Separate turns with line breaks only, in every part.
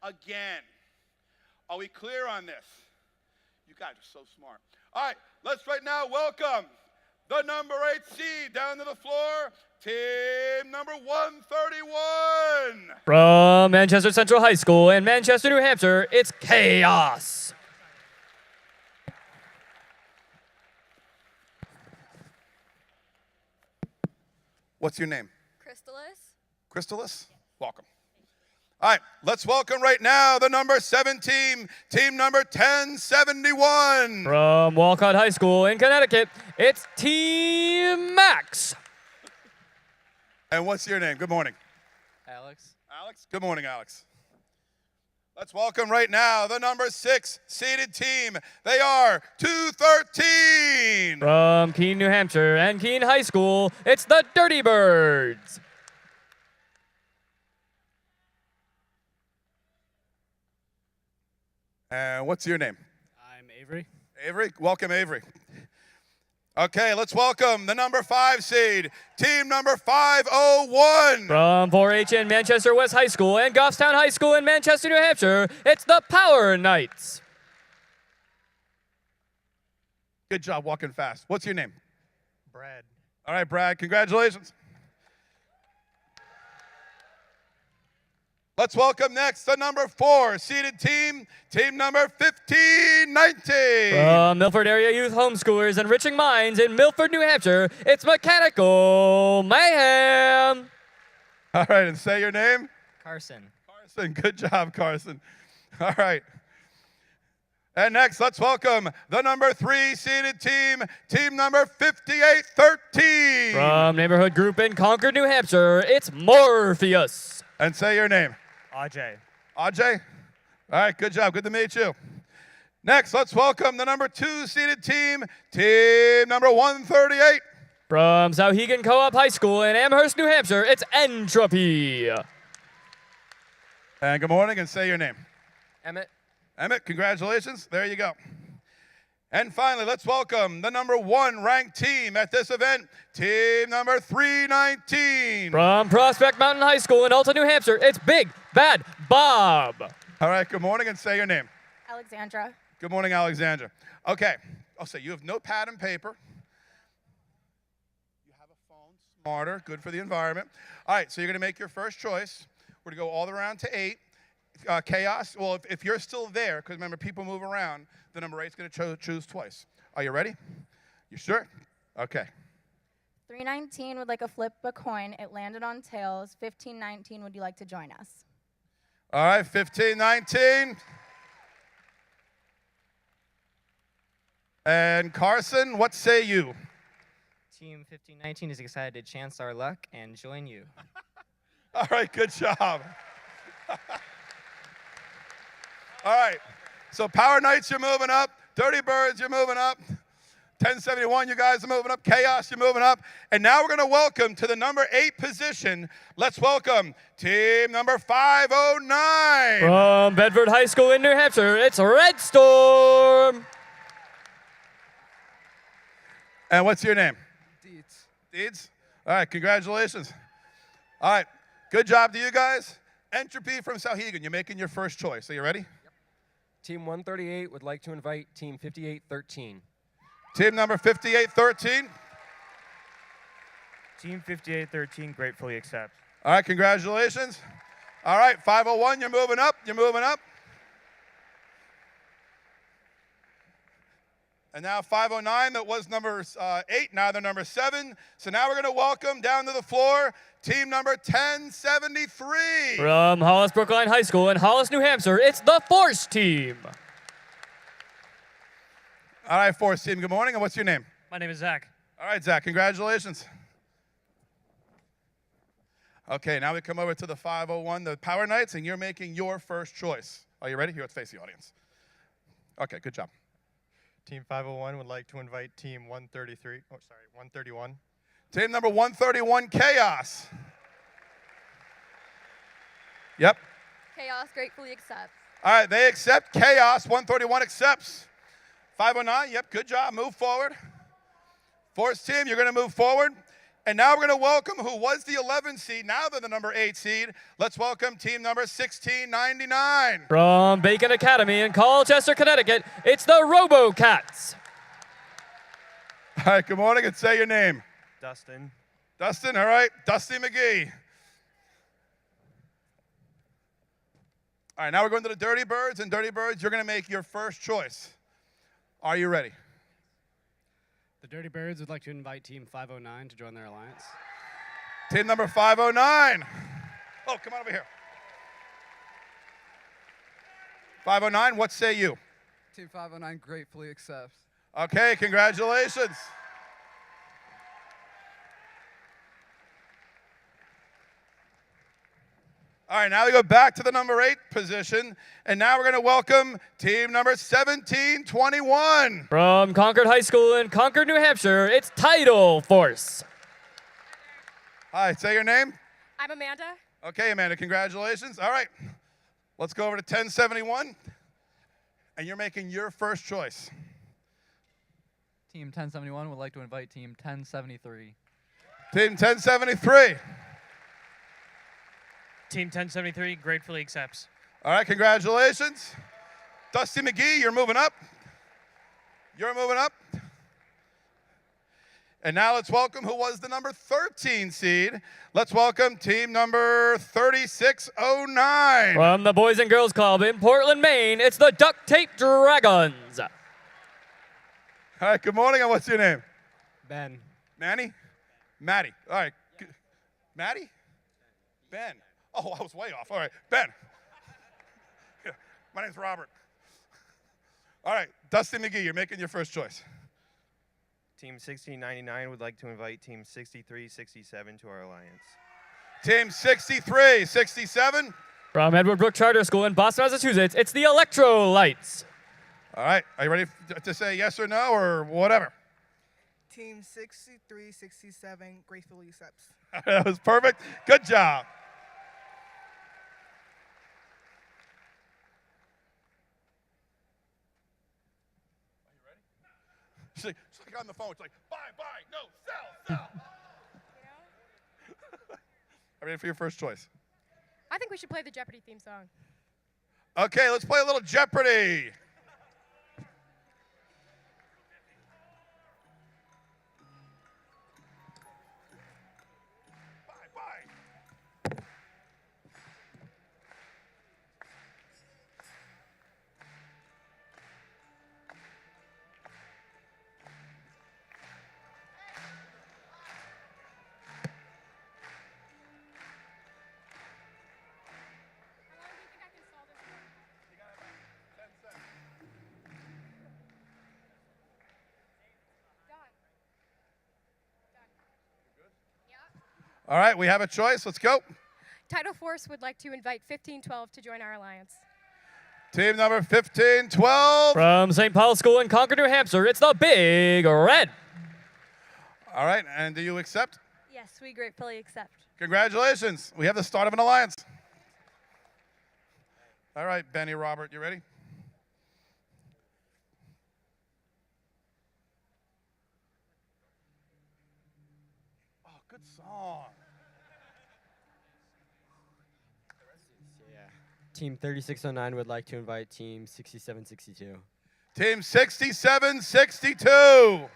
again. Are we clear on this? You guys are so smart. All right, let's right now welcome the number 8 seed down to the floor, team number 131.
From Manchester Central High School in Manchester, New Hampshire, it's Chaos.
What's your name?
Crystalis.
Crystalis? Welcome. All right, let's welcome right now the number 7 team, team number 1071.
From Walcott High School in Connecticut, it's Team Max.
And what's your name? Good morning.
Alex.
Alex? Good morning, Alex. Let's welcome right now the number 6 seeded team. They are 213.
From Keene, New Hampshire and Keene High School, it's the Dirty Birds.
And what's your name?
I'm Avery.
Avery? Welcome, Avery. Okay, let's welcome the number 5 seed, team number 501.
From 4-H in Manchester West High School and Goffstown High School in Manchester, New Hampshire, it's the Power Knights.
Good job walking fast. What's your name?
Brad.
All right, Brad, congratulations. Let's welcome next the number 4 seeded team, team number 1519.
From Milford Area Youth Homeschoolers Enriching Minds in Milford, New Hampshire, it's Mechanical Mayhem.
All right, and say your name.
Carson.
Carson, good job, Carson. All right. And next, let's welcome the number 3 seeded team, team number 5813.
From Neighborhood Group in Concord, New Hampshire, it's Morpheus.
And say your name.
Ajay.
Ajay? All right, good job. Good to meet you. Next, let's welcome the number 2 seeded team, team number 138.
From Sauhegan Co-op High School in Amherst, New Hampshire, it's Entropy.
And good morning, and say your name.
Emmett.
Emmett, congratulations. There you go. And finally, let's welcome the number 1 ranked team at this event, team number 319.
From Prospect Mountain High School in Alta, New Hampshire, it's Big Bad Bob.
All right, good morning, and say your name.
Alexandra.
Good morning, Alexandra. Okay, so you have notepad and paper. You have a phone, smarter, good for the environment. All right, so you're going to make your first choice. We're going to go all the way around to 8. Chaos, well, if you're still there, because remember, people move around, the number 8 is going to choose twice. Are you ready? You sure? Okay.
319 would like to flip a coin. It landed on tails. 1519, would you like to join us?
All right, 1519. And Carson, what say you?
Team 1519 is excited to chance our luck and join you.
All right, good job. All right, so Power Knights, you're moving up. Dirty Birds, you're moving up. 1071, you guys are moving up. Chaos, you're moving up. And now we're going to welcome to the number 8 position. Let's welcome team number 509.
From Bedford High School in New Hampshire, it's Red Storm.
And what's your name?
Deeds.
Deeds? All right, congratulations. All right, good job to you guys. Entropy from Sauhegan, you're making your first choice. Are you ready?
Team 138 would like to invite Team 5813.
Team number 5813.
Team 5813 gratefully accepts.
All right, congratulations. All right, 501, you're moving up. You're moving up. And now 509, that was number 8, now they're number 7. So now we're going to welcome down to the floor team number 1073.
From Hollis Brookline High School in Hollis, New Hampshire, it's the Force Team.
All right, Force Team, good morning. And what's your name?
My name is Zach.
All right, Zach, congratulations. Okay, now we come over to the 501, the Power Knights, and you're making your first choice. Are you ready? Here, let's face the audience. Okay, good job.
Team 501 would like to invite Team 131.
Team number 131, Chaos. Yep.
Chaos gratefully accepts.
All right, they accept. Chaos, 131 accepts. 509, yep, good job. Move forward. Force Team, you're going to move forward. And now we're going to welcome who was the 11 seed. Now they're the number 8 seed. Let's welcome team number 1699.
From Bacon Academy in Colchester, Connecticut, it's the RoboCats.
All right, good morning, and say your name.
Dustin.
Dustin, all right. Dusty McGee. All right, now we're going to the Dirty Birds, and Dirty Birds, you're going to make your first choice. Are you ready?
The Dirty Birds would like to invite Team 509 to join their alliance.
Team number 509. Oh, come on over here. 509, what say you?
Team 509 gratefully accepts.
Okay, congratulations. All right, now we go back to the number 8 position, and now we're going to welcome team number 1721.
From Concord High School in Concord, New Hampshire, it's Tidal Force.
Hi, say your name.
I'm Amanda.
Okay, Amanda, congratulations. All right, let's go over to 1071, and you're making your first choice.
Team 1071 would like to invite Team 1073.
Team 1073.
Team 1073 gratefully accepts.
All right, congratulations. Dusty McGee, you're moving up. You're moving up. And now let's welcome who was the number 13 seed. Let's welcome team number 3609.
From the Boys and Girls Club in Portland, Maine, it's the Duct Tape Dragons.
All right, good morning, and what's your name?
Ben.
Manny? Maddie. All right. Maddie? Ben. Oh, I was way off. All right, Ben. Yeah, my name's Robert. All right, Dusty McGee, you're making your first choice.
Team 1699 would like to invite Team 6367 to our alliance.
Team 6367.
From Edward Brook Charter School in Boston, Massachusetts, it's the Electrolytes.
All right, are you ready to say yes or no or whatever?
Team 6367 gratefully accepts.
That was perfect. Good job. She's like on the phone. It's like, buy, no, sell. Are you ready for your first choice?
I think we should play the Jeopardy theme song.
Okay, let's play a little Jeopardy. All right, we have a choice. Let's go.
Tidal Force would like to invite 1512 to join our alliance.
Team number 1512.
From St. Paul's School in Concord, New Hampshire, it's the Big Red.
All right, and do you accept?
Yes, we gratefully accept.
Congratulations. We have the start of an alliance. All right, Benny, Robert, you ready? Oh, good song.
Team 3609 would like to invite Team 6762.
Team 6762.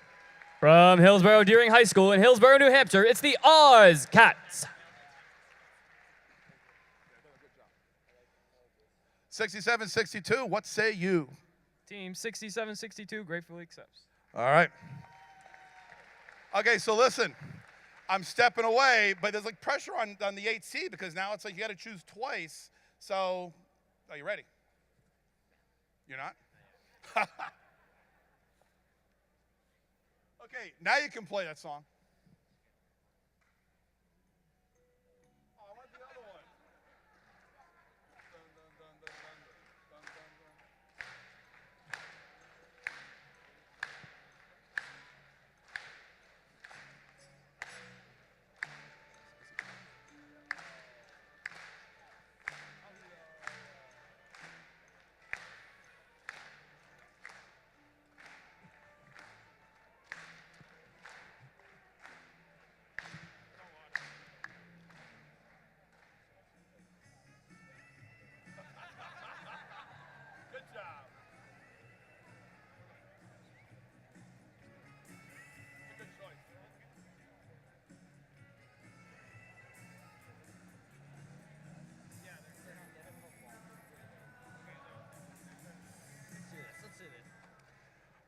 From Hillsborough Deering High School in Hillsborough, New Hampshire, it's the Oz Cats.
6762, what say you?
Team 6762 gratefully accepts.
All right. Okay, so listen, I'm stepping away, but there's like pressure on the 8C because now it's like you got to choose twice. So, are you ready? You're not? Okay, now you can play that song. Oh, I want the other one. Dun, dun, dun, dun, dun, dun, dun, dun.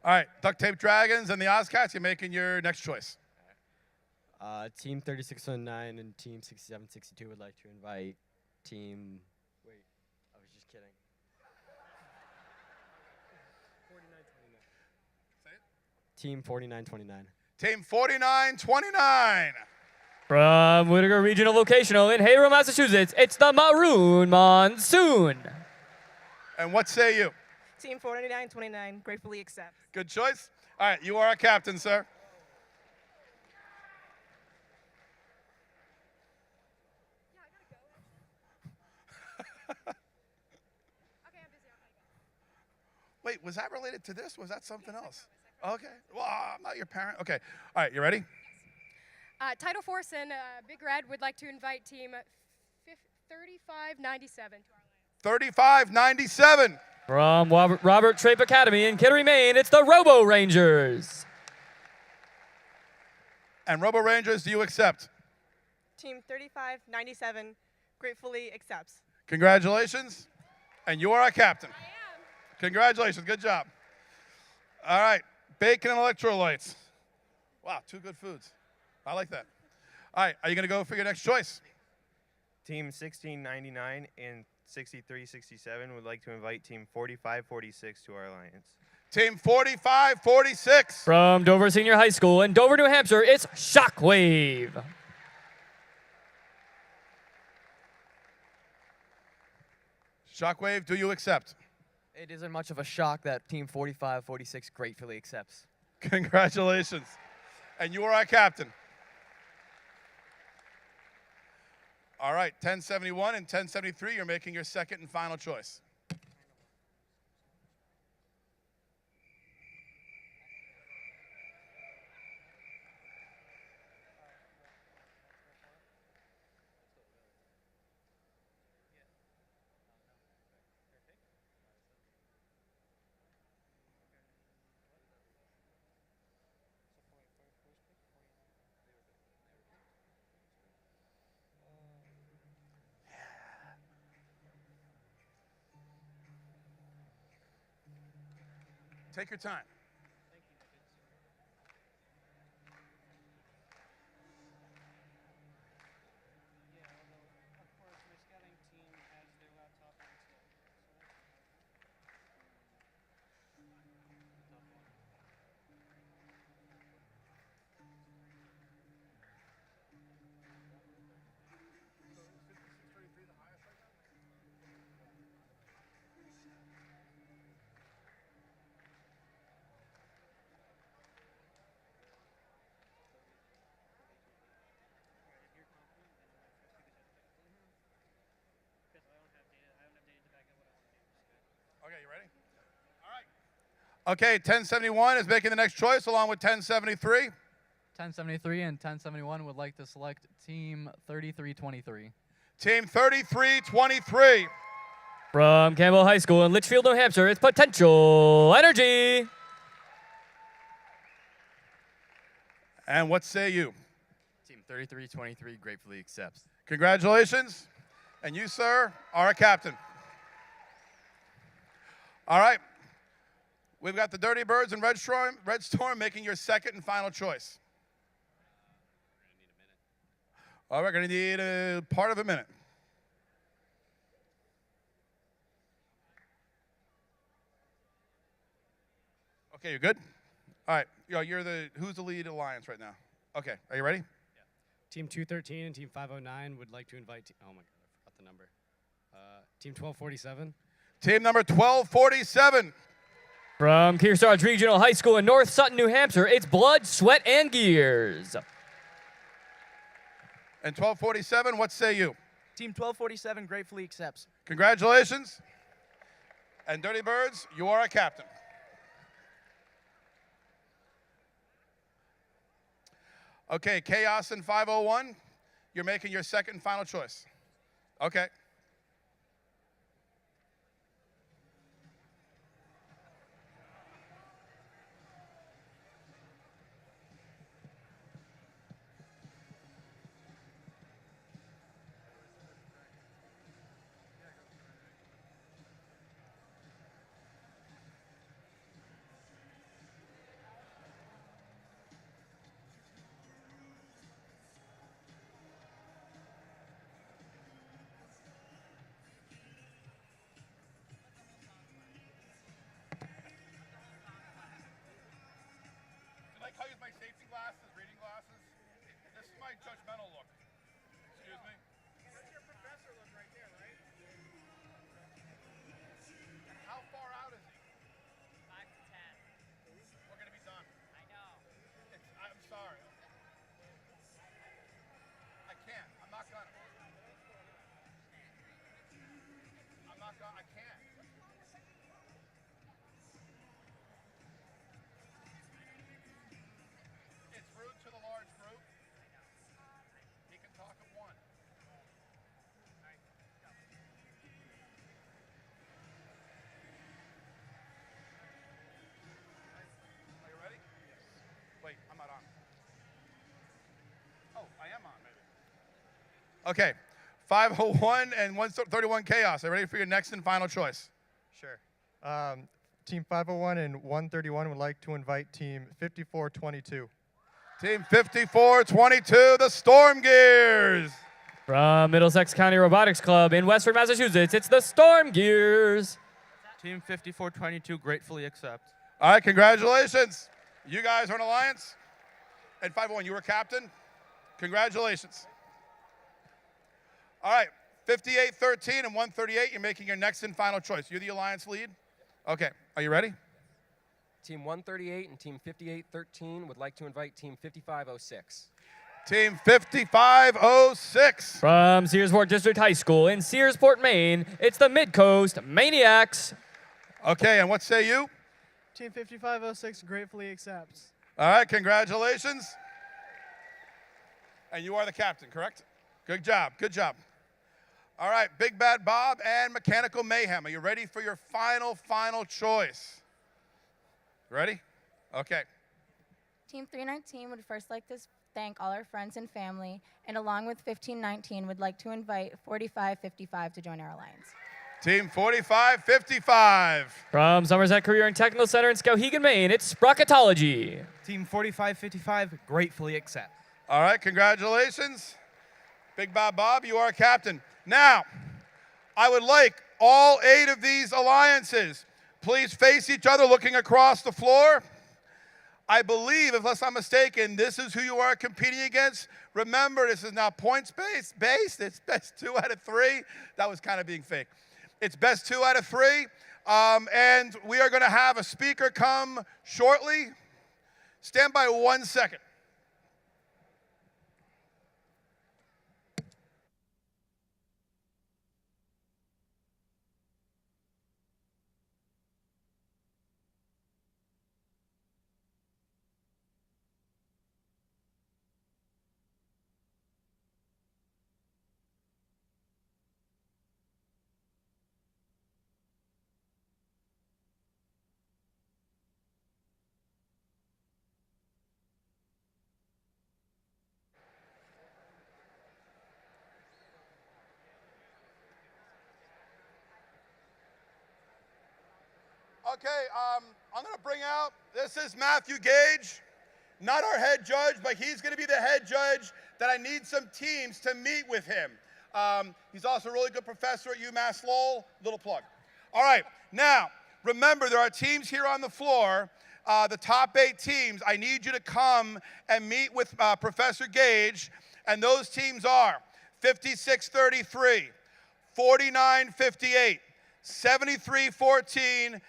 All right, Duct Tape Dragons and the Ozcats, you're making your next choice.
Team 3609 and Team 6762 would like to invite Team. Wait, I was just kidding. Team 4929.
Team 4929.
From Whitaker Regional Vocational in Haverhill, Massachusetts, it's the Maroon Monsoon.
And what say you?
Team 4929 gratefully accepts.
Good choice. All right, you are our captain, sir. Wait, was that related to this? Was that something else? Okay. Well, I'm not your parent. Okay. All right, you ready?
Title Force and Big Red would like to invite Team 3597 to our land.
3597.
From Robert Trape Academy in Kittery, Maine, it's the Robo Rangers.
And Robo Rangers, do you accept?
Team 3597 gratefully accepts.
Congratulations. And you are our captain.
I am.
Congratulations. Good job. All right. Bacon and electrolytes. Wow, two good foods. I like that. All right. Are you going to go for your next choice?
Team 1699 and 6367 would like to invite Team 4546 to our alliance.
Team 4546.
From Dover Senior High School in Dover, New Hampshire, it's Shockwave.
Shockwave, do you accept?
It isn't much of a shock that Team 4546 gratefully accepts.
Congratulations. And you are our captain. All right, 1071 and 1073, you're making your second and final choice. Take your time. Okay, you ready? All right. Okay, 1071 is making the next choice along with 1073.
1073 and 1071 would like to select Team 3323.
Team 3323.
From Campbell High School in Litchfield, New Hampshire, it's Potential Energy.
And what say you?
Team 3323 gratefully accepts.
Congratulations. And you, sir, are a captain. All right. We've got the Dirty Birds and Red Storm making your second and final choice. All right, we're going to need a part of a minute. Okay, you good? All right. Who's the lead alliance right now? Okay, are you ready?
Yeah. Team 213 and Team 509 would like to invite. Oh my God, I forgot the number. Team 1247.
Team number 1247.
From Kearsarge Regional High School in North Sutton, New Hampshire, it's Blood, Sweat, and Gears.
And 1247, what say you?
Team 1247 gratefully accepts.
Congratulations. And Dirty Birds, you are a captain. Okay, Chaos and 501, you're making your second and final choice. Okay. glasses, reading glasses. This is my judgmental look. Excuse me.
That's your professor look right there, right?
And how far out is he?
5 to 10.
We're gonna be done.
I know.
I'm sorry. I can't. I'm not gonna. I can't. It's rude to the large group. He can talk at one. Are you ready? Yes. Wait, I'm not on. Oh, I am on, maybe. Okay. 501 and 131 Chaos. Are you ready for your next and final choice?
Sure. Team 501 and 131 would like to invite Team 5422.
Team 5422, the Storm Gears.
From Middlesex County Robotics Club in Westford, Massachusetts, it's the Storm Gears.
Team 5422 gratefully accept.
All right, congratulations. You guys are an alliance. And 501, you were captain. Congratulations. All right, 5813 and 138, you're making your next and final choice. You're the alliance lead? Okay, are you ready?
Team 138 and Team 5813 would like to invite Team 5506.
Team 5506.
From Searsport District High School in Searsport, Maine, it's the Midcoast Maniacs.
Okay, and what say you?
Team 5506 gratefully accepts.
All right, congratulations. And you are the captain, correct? Good job, good job. All right, Big Bad Bob and Mechanical Mayhem. Are you ready for your final choice? Ready? Okay.
Team 319 would first like to thank all our friends and family, and along with 1519 would like to invite 4555 to join our alliance.
Team 4555.
From Somerset Career and Technical Center in Skowhegan, Maine, it's Sprocketology.
Team 4555 gratefully accept.
All right, congratulations. Big Bad Bob, you are a captain. Now, I would like all 8 of these alliances, please face each other looking across the floor. I believe, unless I'm mistaken, this is who you are competing against. Remember, this is now points-based. It's best 2 out of 3. That was kind of being fake. It's best 2 out of 3. And we are going to have a speaker come shortly. Stand by 1 second. Okay, I'm going to bring out, this is Matthew Gage, not our head judge, but he's going to be the head judge that I need some teams to meet with him. He's also a really good professor at UMass Lowell. Little plug. All right, now, remember, there are teams here on the floor. The top 8 teams, I need you to come and meet with Professor Gage, and those teams are 5633, 4958, 7314,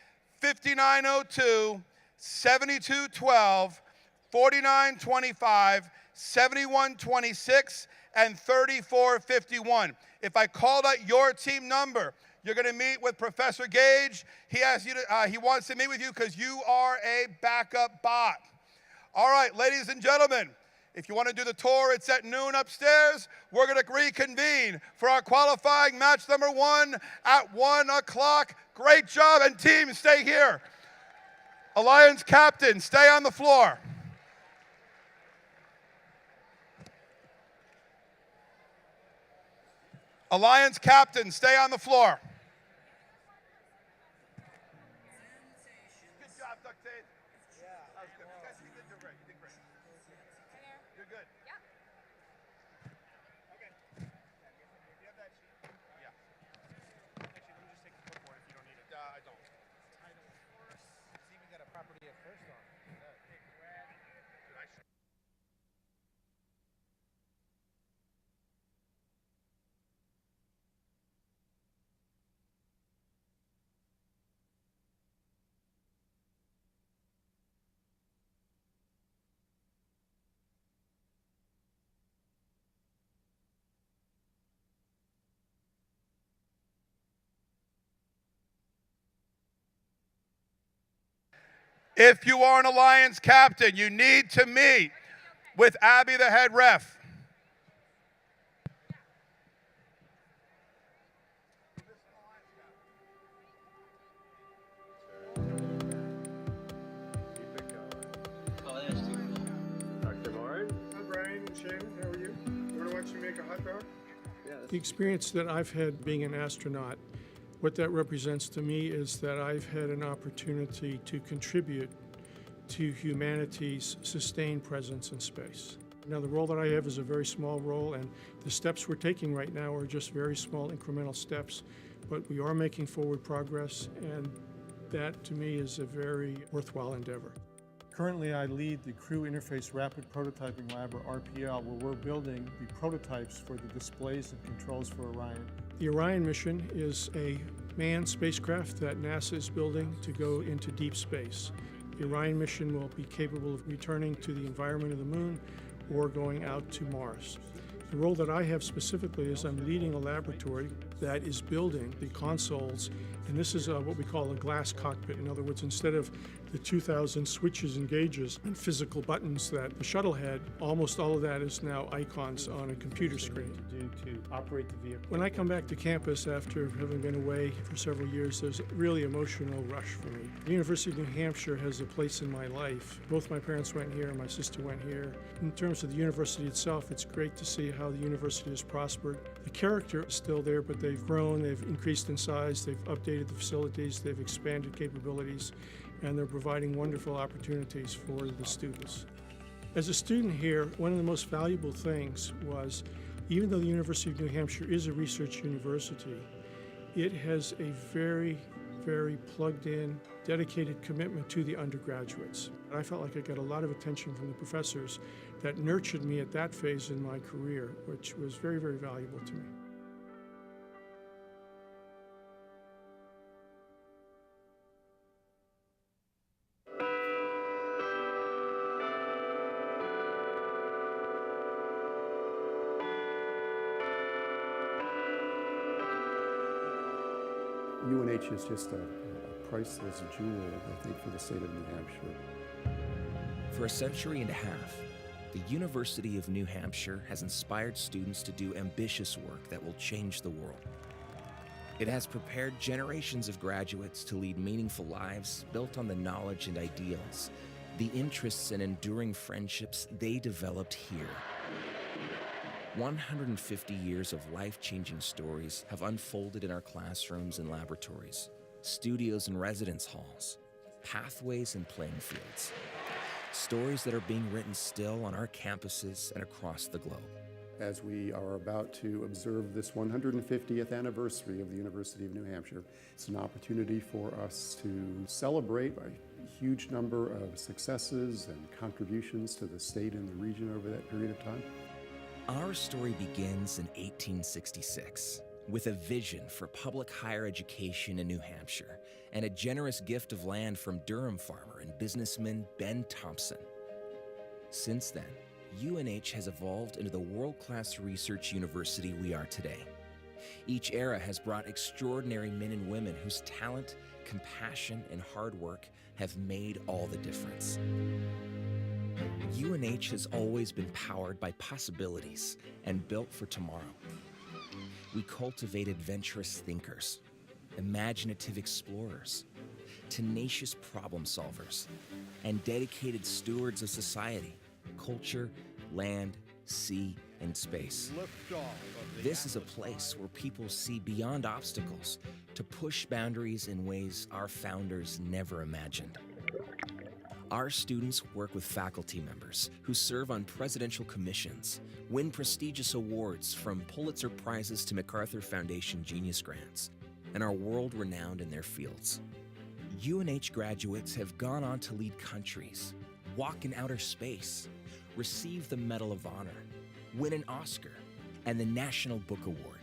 5902, 7212, 4925, 7126, and 3451. If I called out your team number, you're going to meet with Professor Gage. He wants to meet with you because you are a backup bot. All right, ladies and gentlemen, if you want to do the tour, it's at noon upstairs. We're going to reconvene for our qualifying match number 1 at 1 o'clock. Great job, and team, stay here. Alliance captain, stay on the floor. Alliance captain, stay on the floor. Good job, Ductate. Yeah, that was good. You did great. You did great. You're good.
Yep.
Okay. Do you have that sheet?
Yeah.
Actually, let me just take the clipboard if you don't need it.
I don't.
Title first. It's even got a property of first on it.
Dude, If you are an Alliance captain, you need to meet with Abby, the head ref.
Dr. Lauren? Hi, Brian and Shane. How are you? You want to watch me make a hot dog? Yes.
The experience that I've had being an astronaut, what that represents to me is that I've had an opportunity to contribute to humanity's sustained presence in space. Now, the role that I have is a very small role, and the steps we're taking right now are just very small incremental steps, but we are making forward progress, and that to me is a very worthwhile endeavor.
Currently, I lead the Crew Interface Rapid Prototyping Lab, or RPL, where we're building the prototypes for the displays and controls for Orion.
The Orion mission is a manned spacecraft that NASA is building to go into deep space. The Orion mission will be capable of returning to the environment of the Moon or going out to Mars. The role that I have specifically is I'm leading a laboratory that is building the consoles, and this is what we call a glass cockpit. In other words, instead of the 2,000 switches and gauges and physical buttons that the shuttle had, almost all of that is now icons on a computer screen.
To operate the vehicle.
When I come back to campus after having been away for several years, there's a really emotional rush for me. The University of New Hampshire has a place in my life. Both my parents went here and my sister went here. In terms of the university itself, it's great to see how the university has prospered. The character is still there, but they've grown, they've increased in size, they've updated the facilities, they've expanded capabilities, and they're providing wonderful opportunities for the students. As a student here, one of the most valuable things was, even though the University of New Hampshire is a research university, it has a very, very plugged-in, dedicated commitment to the undergraduates. I felt like I got a lot of attention from the professors that nurtured me at that phase in my career, which was very, very valuable to me.
UNH is just a priceless jewel, I think, for the state of New Hampshire.
For a century and a half, the University of New Hampshire has inspired students to do ambitious work that will change the world. It has prepared generations of graduates to lead meaningful lives built on the knowledge and ideals, the interests and enduring friendships they developed here. 150 years of life-changing stories have unfolded in our classrooms and laboratories, studios and residence halls, pathways and playing fields. Stories that are being written still on our campuses and across the globe.
As we are about to observe this 150th anniversary of the University of New Hampshire, it's an opportunity for us to celebrate a huge number of successes and contributions to the state and the region over that period of time.
Our story begins in 1866 with a vision for public higher education in New Hampshire and a generous gift of land from Durham farmer and businessman Ben Thompson. Since then, UNH has evolved into the world-class research university we are today. Each era has brought extraordinary men and women whose talent, compassion, and hard work have made all the difference. UNH has always been powered by possibilities and built for tomorrow. We cultivate adventurous thinkers, imaginative explorers, tenacious problem solvers, and dedicated stewards of society, culture, land, sea, and space. This is a place where people see beyond obstacles to push boundaries in ways our founders never imagined. Our students work with faculty members who serve on presidential commissions, win prestigious awards from Pulitzer Prizes to MacArthur Foundation Genius Grants, and are world-renowned in their fields. UNH graduates have gone on to lead countries, walk in outer space, receive the Medal of Honor, win an Oscar and the National Book Award,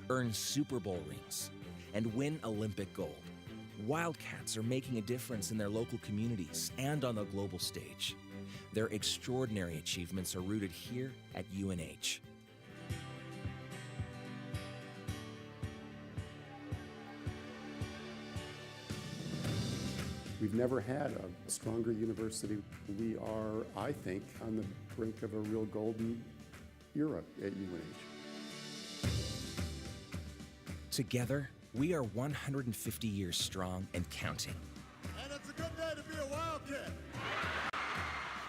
earn Super Bowl rings, and win Olympic gold. Wildcats are making a difference in their local communities and on the global stage. Their extraordinary achievements are rooted here at UNH.
We've never had a stronger university. We are, I think, on the brink of a real golden era at UNH.
Together, we are 150 years strong and counting.
And it's a good day to be a Wildcat.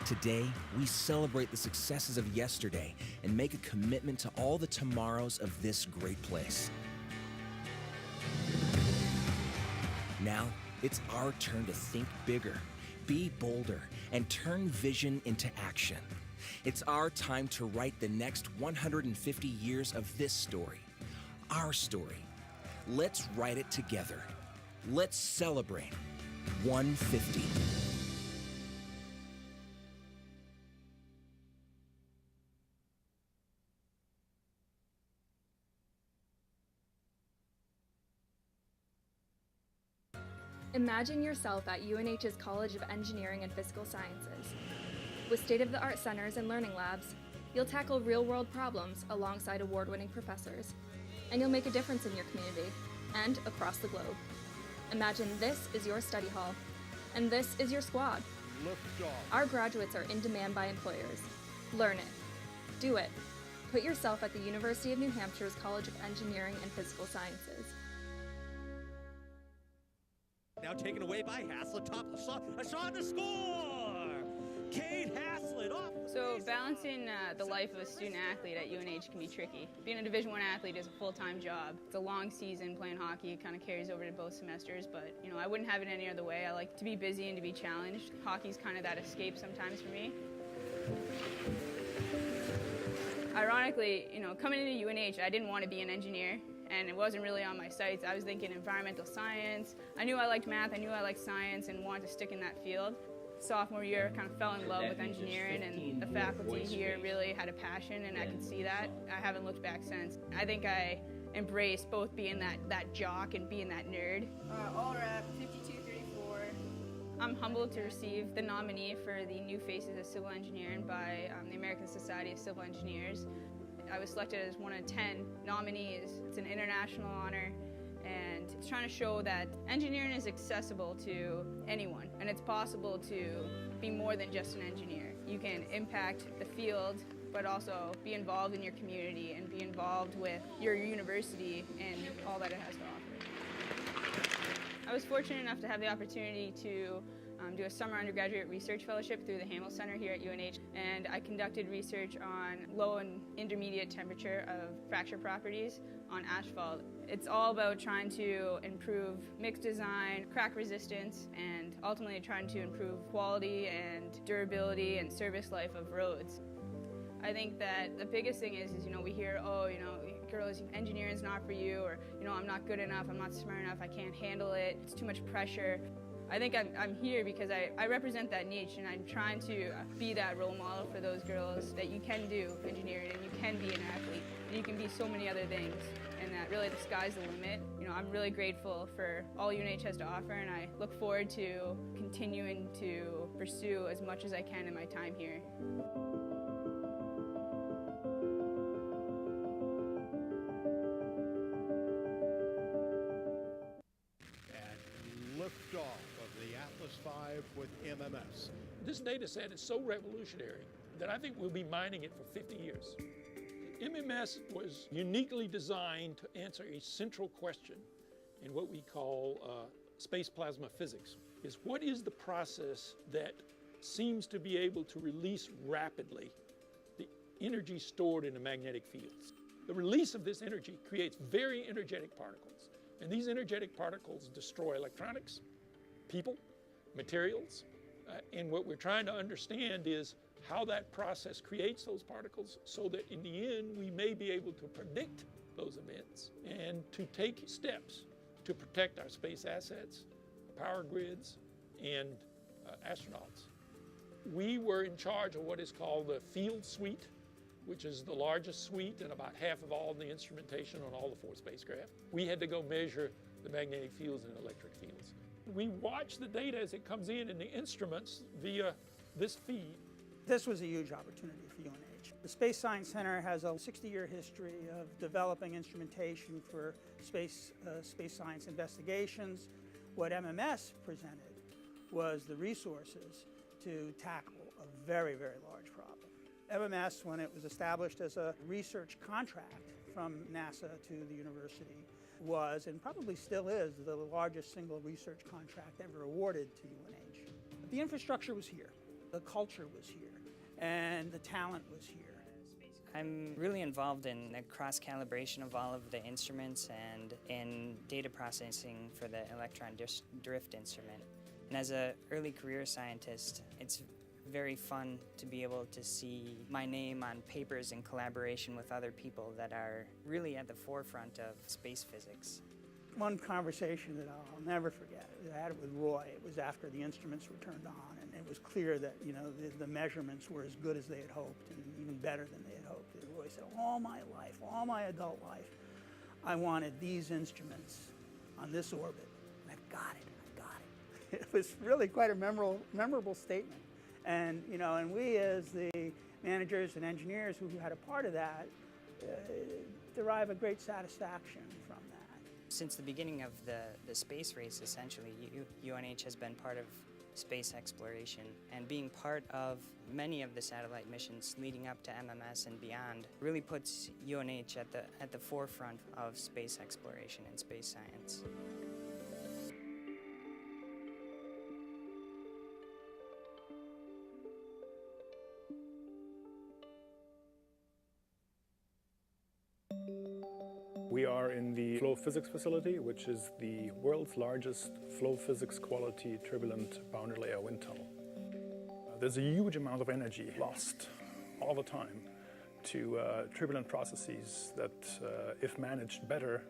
Today, we celebrate the successes of yesterday and make a commitment to all the tomorrows of this great place. Now, it's our turn to think bigger, be bolder, and turn vision into action. It's our time to write the next 150 years of this story, our story. Let's write it together. Let's celebrate 150.
Imagine yourself at UNH's College of Engineering and Physical Sciences. With state-of-the-art centers and learning labs, you'll tackle real-world problems alongside award-winning professors, and you'll make a difference in your community and across the globe. Imagine this is your study hall, and this is your squad. Our graduates are in demand by employers. Learn it. Do it. Put yourself at the University of New Hampshire's College of Engineering and Physical Sciences.
Now taken away by Haslett, top of the shot, a shot to score! Kate Haslett off.
So balancing the life of a student athlete at UNH can be tricky. Being a Division I athlete is a full-time job. It's a long season playing hockey. It kind of carries over to both semesters, but you know, I wouldn't have it any other way. I like to be busy and to be challenged. Hockey's kind of that escape sometimes for me. Ironically, you know, coming into UNH, I didn't want to be an engineer. And it wasn't really on my sights. I was thinking environmental science. I knew I liked math, I knew I liked science and wanted to stick in that field. Sophomore year, I kind of fell in love with engineering, and the faculty here really had a passion, and I could see that. I haven't looked back since. I think I embraced both being that jock and being that nerd.
All wrap, 5234.
I'm humbled to receive the nominee for the New Faces of Civil Engineering by the American Society of Civil Engineers. I was selected as one of 10 nominees. It's an international honor, and it's trying to show that engineering is accessible to anyone, and it's possible to be more than just an engineer. You can impact the field, but also be involved in your community and be involved with your university and all that it has to offer. I was fortunate enough to have the opportunity to do a summer undergraduate research fellowship through the Hamel Center here at UNH, and I conducted research on low and intermediate temperature of fracture properties on asphalt. It's all about trying to improve mix design, crack resistance, and ultimately trying to improve quality and durability and service life of roads. I think that the biggest thing is you know, we hear, oh, you know, girls, engineering's not for you, or, you know, I'm not good enough, I'm not smart enough, I can't handle it, it's too much pressure. I think I'm here because I represent that niche, and I'm trying to be that role model for those girls that you can do engineering and you can be an athlete and you can be so many other things, and that really the sky's the limit. You know, I'm really grateful for all UNH has to offer, and I look forward to continuing to pursue as much as I can in my time here.
Liftoff of the Atlas V with MMS.
This data set is so revolutionary that I think we'll be mining it for 50 years. MMS was uniquely designed to answer a central question in what we call space plasma physics, is what is the process that seems to be able to release rapidly the energy stored in the magnetic fields. The release of this energy creates very energetic particles, and these energetic particles destroy electronics, people, materials, and what we're trying to understand is how that process creates those particles so that in the end we may be able to predict those events and to take steps to protect our space assets, power grids, and astronauts. We were in charge of what is called the field suite, which is the largest suite and about half of all the instrumentation on all the 4 spacecraft. We had to go measure the magnetic fields and electric fields. We watch the data as it comes in the instruments via this feed.
This was a huge opportunity for UNH. The Space Science Center has a 60-year history of developing instrumentation for space science investigations. What MMS presented was the resources to tackle a very, very large problem. MMS, when it was established as a research contract from NASA to the university, was, and probably still is, the largest single research contract ever awarded to UNH. The infrastructure was here, the culture was here, and the talent was here.
I'm really involved in the cross-calibration of all of the instruments and in data processing for the electron drift instrument. And as an early career scientist, it's very fun to be able to see my name on papers in collaboration with other people that are really at the forefront of space physics.
One conversation that I'll never forget, I had it with Roy. It was after the instruments were turned on, and it was clear that the measurements were as good as they had hoped, and even better than they had hoped. And Roy said, all my life, all my adult life, I wanted these instruments on this orbit, and I've got it, I got it. It was really quite a memorable statement. And, and we as the managers and engineers who had a part of that derive a great satisfaction from that.
Since the beginning of the space race, essentially, UNH has been part of space exploration, and being part of many of the satellite missions leading up to MMS and beyond really puts UNH at the forefront of space exploration and space science.
We are in the flow physics facility, which is the world's largest flow physics quality turbulent boundary layer wind tunnel. There's a huge amount of energy lost all the time to turbulent processes that, if managed better,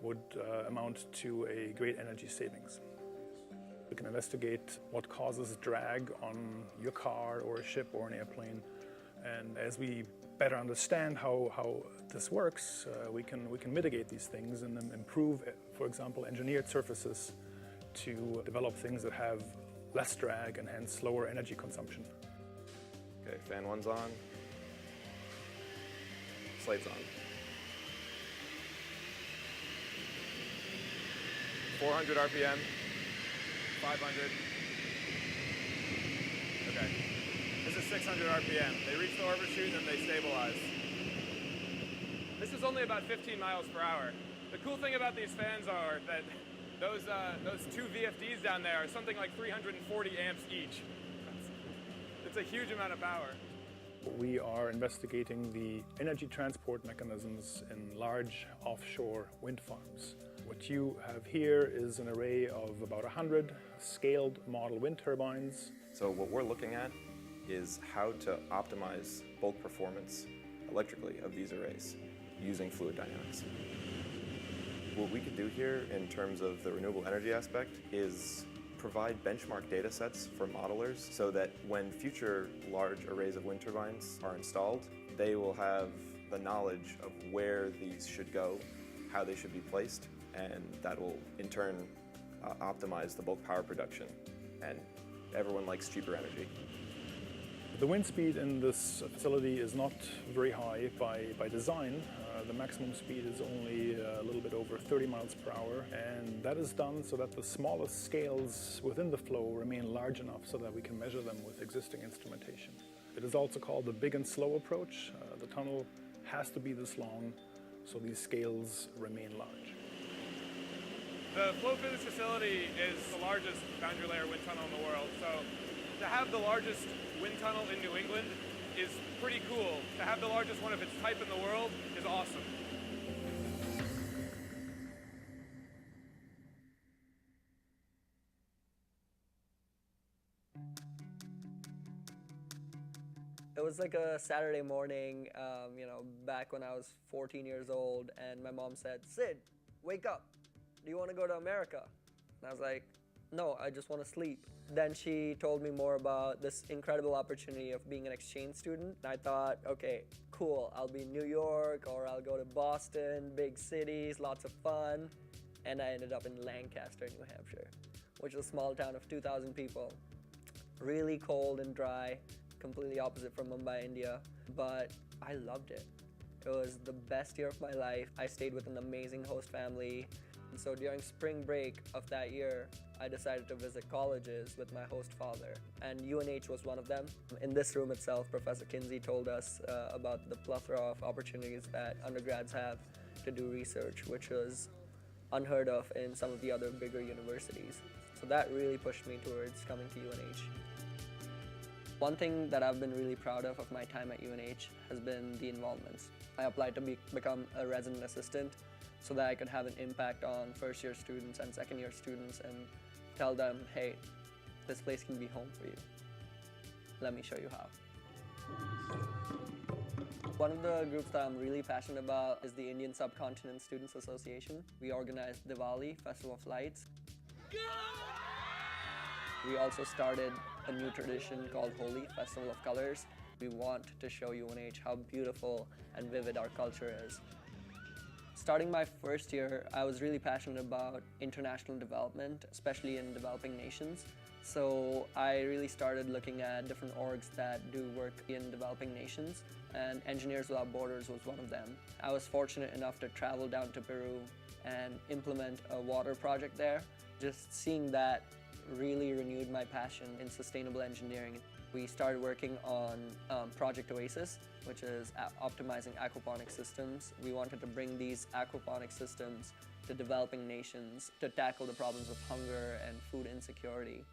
would amount to a great energy savings. We can investigate what causes drag on your car or a ship or an airplane, and as we better understand how this works, we can mitigate these things and then improve, for example, engineered surfaces to develop things that have less drag and hence lower energy consumption.
Okay, fan one's on. Slate's on. 400 RPM, 500. Okay. This is 600 RPM. They reach the orbit chute and then they stabilize. This is only about 15 miles per hour. The cool thing about these fans are that those two VFDs down there are something like 340 amps each. It's a huge amount of power.
We are investigating the energy transport mechanisms in large offshore wind farms. What you have here is an array of about 100 scaled model wind turbines.
So what we're looking at is how to optimize bulk performance electrically of these arrays using fluid dynamics. What we could do here in terms of the renewable energy aspect is provide benchmark data sets for modelers so that when future large arrays of wind turbines are installed, they will have the knowledge of where these should go, how they should be placed, and that will in turn optimize the bulk power production. And everyone likes cheaper energy.
The wind speed in this facility is not very high by design. The maximum speed is only a little bit over 30 miles per hour, and that is done so that the smallest scales within the flow remain large enough so that we can measure them with existing instrumentation. It is also called the big and slow approach. The tunnel has to be this long so these scales remain large.
The flow physics facility is the largest boundary layer wind tunnel in the world, so to have the largest wind tunnel in New England is pretty cool. To have the largest one of its type in the world is awesome.
It was like a Saturday morning, back when I was 14 years old, and my mom said, "Sid, wake up. Do you want to go to America?" And I was like, "No, I just want to sleep." Then she told me more about this incredible opportunity of being an exchange student. And I thought, okay, cool, I'll be in New York or I'll go to Boston, big cities, lots of fun. And I ended up in Lancaster, New Hampshire, which is a small town of 2,000 people. Really cold and dry, completely opposite from Mumbai, India. But I loved it. It was the best year of my life. I stayed with an amazing host family. So during spring break of that year, I decided to visit colleges with my host father, and UNH was one of them. In this room itself, Professor Kinsey told us about the plethora of opportunities that undergrads have to do research, which was unheard of in some of the other bigger universities. So that really pushed me towards coming to UNH. One thing that I've been really proud of my time at UNH has been the involvements. I applied to become a resident assistant so that I could have an impact on first-year students and second-year students and tell them, hey, this place can be home for you. Let me show you how. One of the groups that I'm really passionate about is the Indian Subcontinent Students Association. We organized Diwali, Festival of Lights. We also started a new tradition called Holi, Festival of Colors. We want to show UNH how beautiful and vivid our culture is. Starting my first year, I was really passionate about international development, especially in developing nations. So I really started looking at different orgs that do work in developing nations, and Engineers Without Borders was one of them. I was fortunate enough to travel down to Peru and implement a water project there. Just seeing that really renewed my passion in sustainable engineering. We started working on Project Oasis, which is optimizing aquaponic systems. We wanted to bring these aquaponic systems to developing nations to tackle the problems of hunger and food insecurity.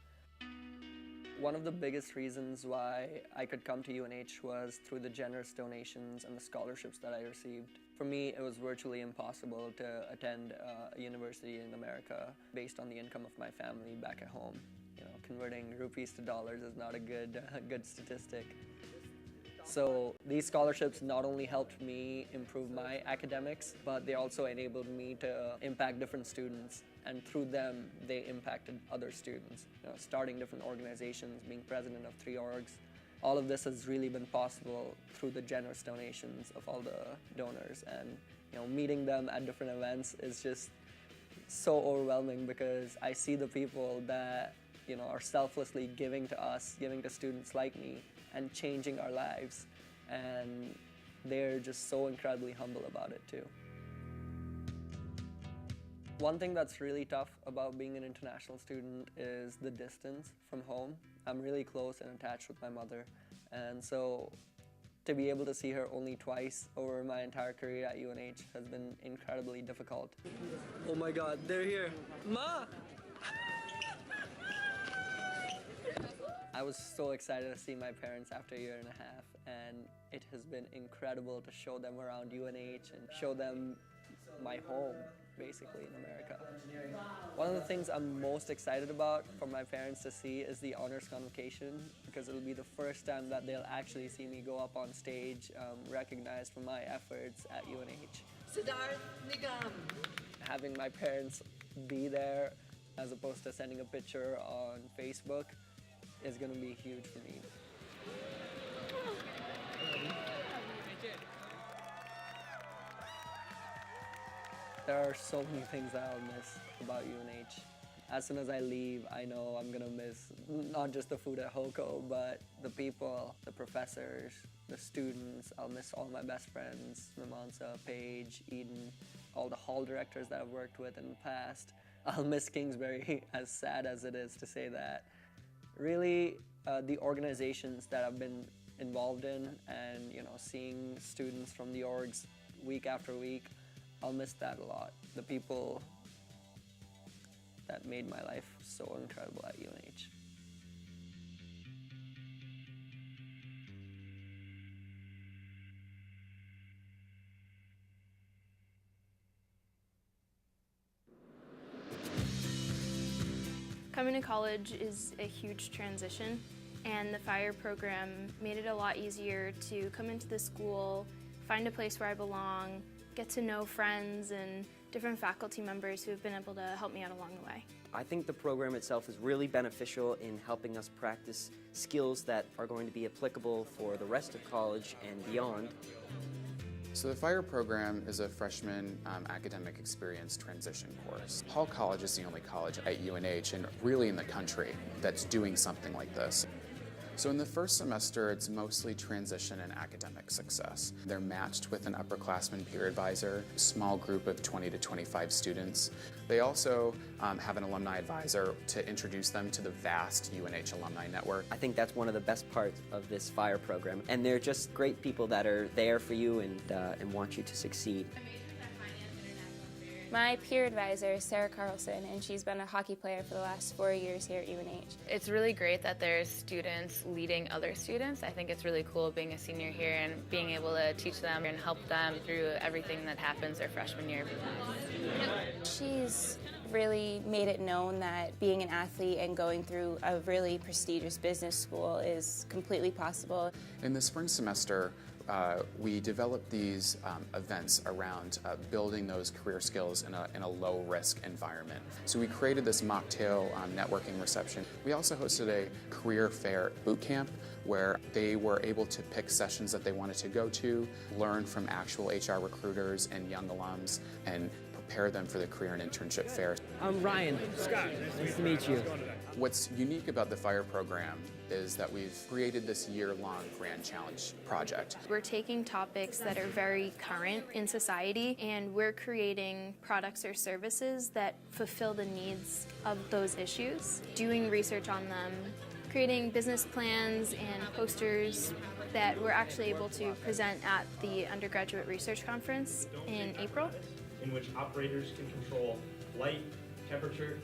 One of the biggest reasons why I could come to UNH was through the generous donations and the scholarships that I received. For me, it was virtually impossible to attend a university in America based on the income of my family back at home. You know, converting rupees to dollars is not a good statistic. So these scholarships not only helped me improve my academics, but they also enabled me to impact different students. And through them, they impacted other students. You know, starting different organizations, being president of 3 orgs. All of this has really been possible through the generous donations of all the donors. And you know, meeting them at different events is just so overwhelming because I see the people that are selflessly giving to us, giving to students like me, and changing our lives. And they're just so incredibly humble about it too. One thing that's really tough about being an international student is the distance from home. I'm really close and attached with my mother, and so to be able to see her only twice over my entire career at UNH has been incredibly difficult. Oh my God, they're here. Ma! I was so excited to see my parents after a year and a half, and it has been incredible to show them around UNH and show them my home, basically, in America. One of the things I'm most excited about for my parents to see is the honors convocation, because it'll be the first time that they'll actually see me go up on stage, recognized for my efforts at UNH.
Siddharth Nigam.
Having my parents be there, as opposed to sending a picture on Facebook, is going to be huge for me. There are so many things that I'll miss about UNH. As soon as I leave, I know I'm gonna miss not just the food at Hoko, but the people, the professors, the students. I'll miss all my best friends, Mimansa, Paige, Eden, all the hall directors that I've worked with in the past. I'll miss Kingsbury, as sad as it is to say that. Really, the organizations that I've been involved in and seeing students from the orgs week after week, I'll miss that a lot. The people that made my life so incredible at UNH.
Coming to college is a huge transition, and the FIRE program made it a lot easier to come into the school, find a place where I belong, get to know friends and different faculty members who have been able to help me out along the way.
I think the program itself is really beneficial in helping us practice skills that are going to be applicable for the rest of college and beyond.
So the FIRE program is a freshman academic experience transition course. Hall College is the only college at UNH and really in the country that's doing something like this. So in the first semester, it's mostly transition and academic success. They're matched with an upperclassman peer advisor, a small group of 20 to 25 students. They also have an alumni advisor to introduce them to the vast UNH alumni network.
I think that's one of the best parts of this FIRE program, and they're just great people that are there for you and want you to succeed.
My peer advisor is Sarah Carlson, and she's been a hockey player for the last 4 years here at UNH.
It's really great that there's students leading other students. I think it's really cool being a senior here and being able to teach them and help them through everything that happens their freshman year.
She's really made it known that being an athlete and going through a really prestigious business school is completely possible.
In the spring semester, we developed these events around building those career skills in a low-risk environment. So we created this mocktail networking reception. We also hosted a career fair boot camp where they were able to pick sessions that they wanted to go to, learn from actual HR recruiters and young alums, and prepare them for the career and internship fair.
I'm Ryan. Scott. Nice to meet you.
What's unique about the FIRE program is that we've created this year-long Grand Challenge project.
We're taking topics that are very current in society, and we're creating products or services that fulfill the needs of those issues, doing research on them, creating business plans and posters that we're actually able to present at the undergraduate research conference in April.
In which operators can control light, temperature.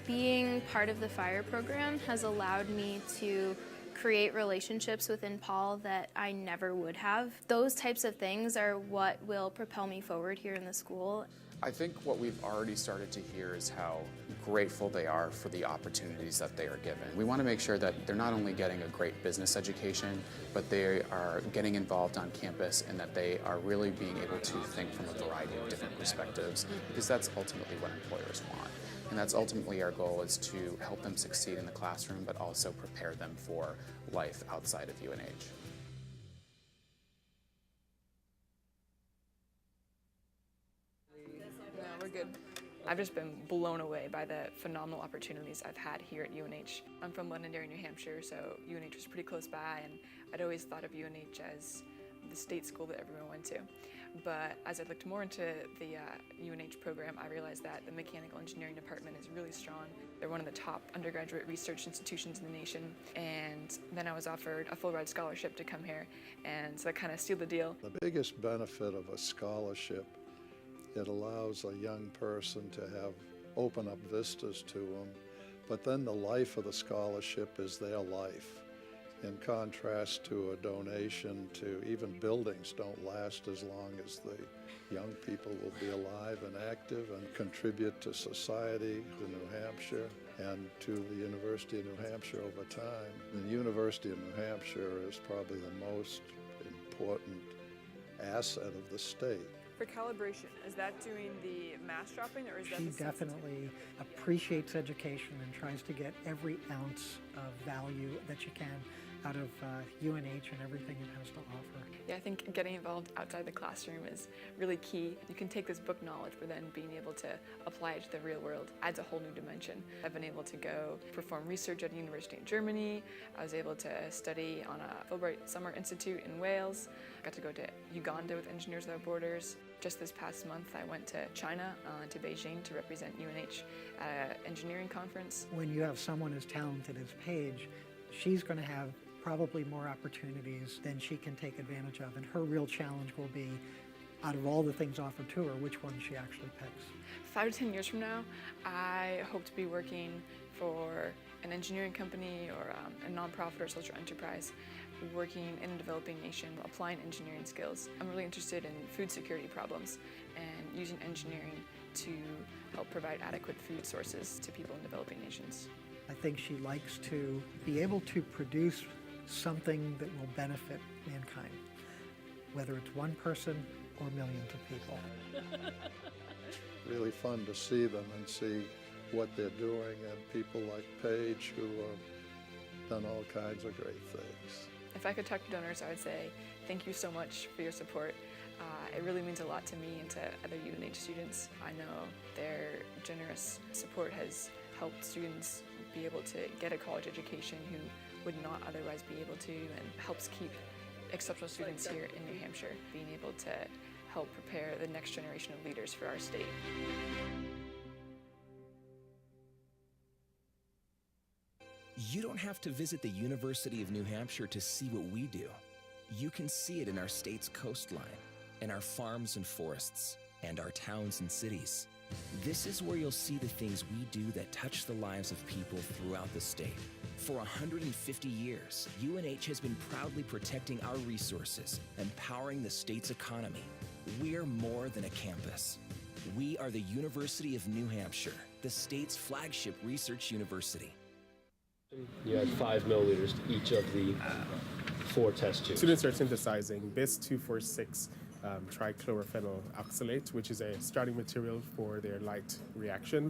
Being part of the FIRE program has allowed me to create relationships within Paul that I never would have. Those types of things are what will propel me forward here in the school.
I think what we've already started to hear is how grateful they are for the opportunities that they are given. We want to make sure that they're not only getting a great business education, but they are getting involved on campus and that they are really being able to think from a variety of different perspectives, because that's ultimately what employers want. And that's ultimately our goal, is to help them succeed in the classroom, but also prepare them for life outside of UNH.
No, we're good. I've just been blown away by the phenomenal opportunities I've had here at UNH. I'm from Londonderry, New Hampshire, so UNH was pretty close by, and I'd always thought of UNH as the state school that everyone went to. But as I looked more into the UNH program, I realized that the mechanical engineering department is really strong. They're one of the top undergraduate research institutions in the nation, and then I was offered a full-ride scholarship to come here, and so that kind of sealed the deal.
The biggest benefit of a scholarship, it allows a young person to open up vistas to them, but then the life of the scholarship is their life. In contrast to a donation, to even buildings don't last as long as the young people will be alive and active and contribute to society, to New Hampshire, and to the University of New Hampshire over time. The University of New Hampshire is probably the most important asset of the state.
For calibration, is that doing the mass dropping, or is that
She
the
definitely appreciates education and tries to get every ounce of value that she can out of UNH and everything it has to offer.
Yeah, I think getting involved outside the classroom is really key. You can take this book knowledge, but then being able to apply it to the real world adds a whole new dimension. I've been able to go perform research at a university in Germany. I was able to study on a Fulbright Summer Institute in Wales. I got to go to Uganda with Engineers Without Borders. Just this past month, I went to China, to Beijing, to represent UNH at an engineering conference.
When you have someone as talented as Paige, she's going to have probably more opportunities than she can take advantage of, and her real challenge will be, out of all the things offered to her, which one she actually picks.
5 to 10 years from now, I hope to be working for an engineering company or a nonprofit or social enterprise, working in a developing nation, applying engineering skills. I'm really interested in food security problems and using engineering to help provide adequate food sources to people in developing nations.
I think she likes to be able to produce something that will benefit mankind, whether it's one person or millions of people.
Really fun to see them and see what they're doing, and people like Paige who have done all kinds of great things.
If I could talk to donors, I would say thank you so much for your support. It really means a lot to me and to other UNH students. I know their generous support has helped students be able to get a college education who would not otherwise be able to, and helps keep exceptional students here in New Hampshire, being able to help prepare the next generation of leaders for our state.
You don't have to visit the University of New Hampshire to see what we do. You can see it in our state's coastline, in our farms and forests, and our towns and cities. This is where you'll see the things we do that touch the lives of people throughout the state. For 150 years, UNH has been proudly protecting our resources and powering the state's economy. We're more than a campus. We are the University of New Hampshire, the state's flagship research university.
You add 5 milliliters to each of the 4 test tubes.
Students are synthesizing bis-2,4,6 trichlorophenol oxalate, which is a starting material for their light reaction.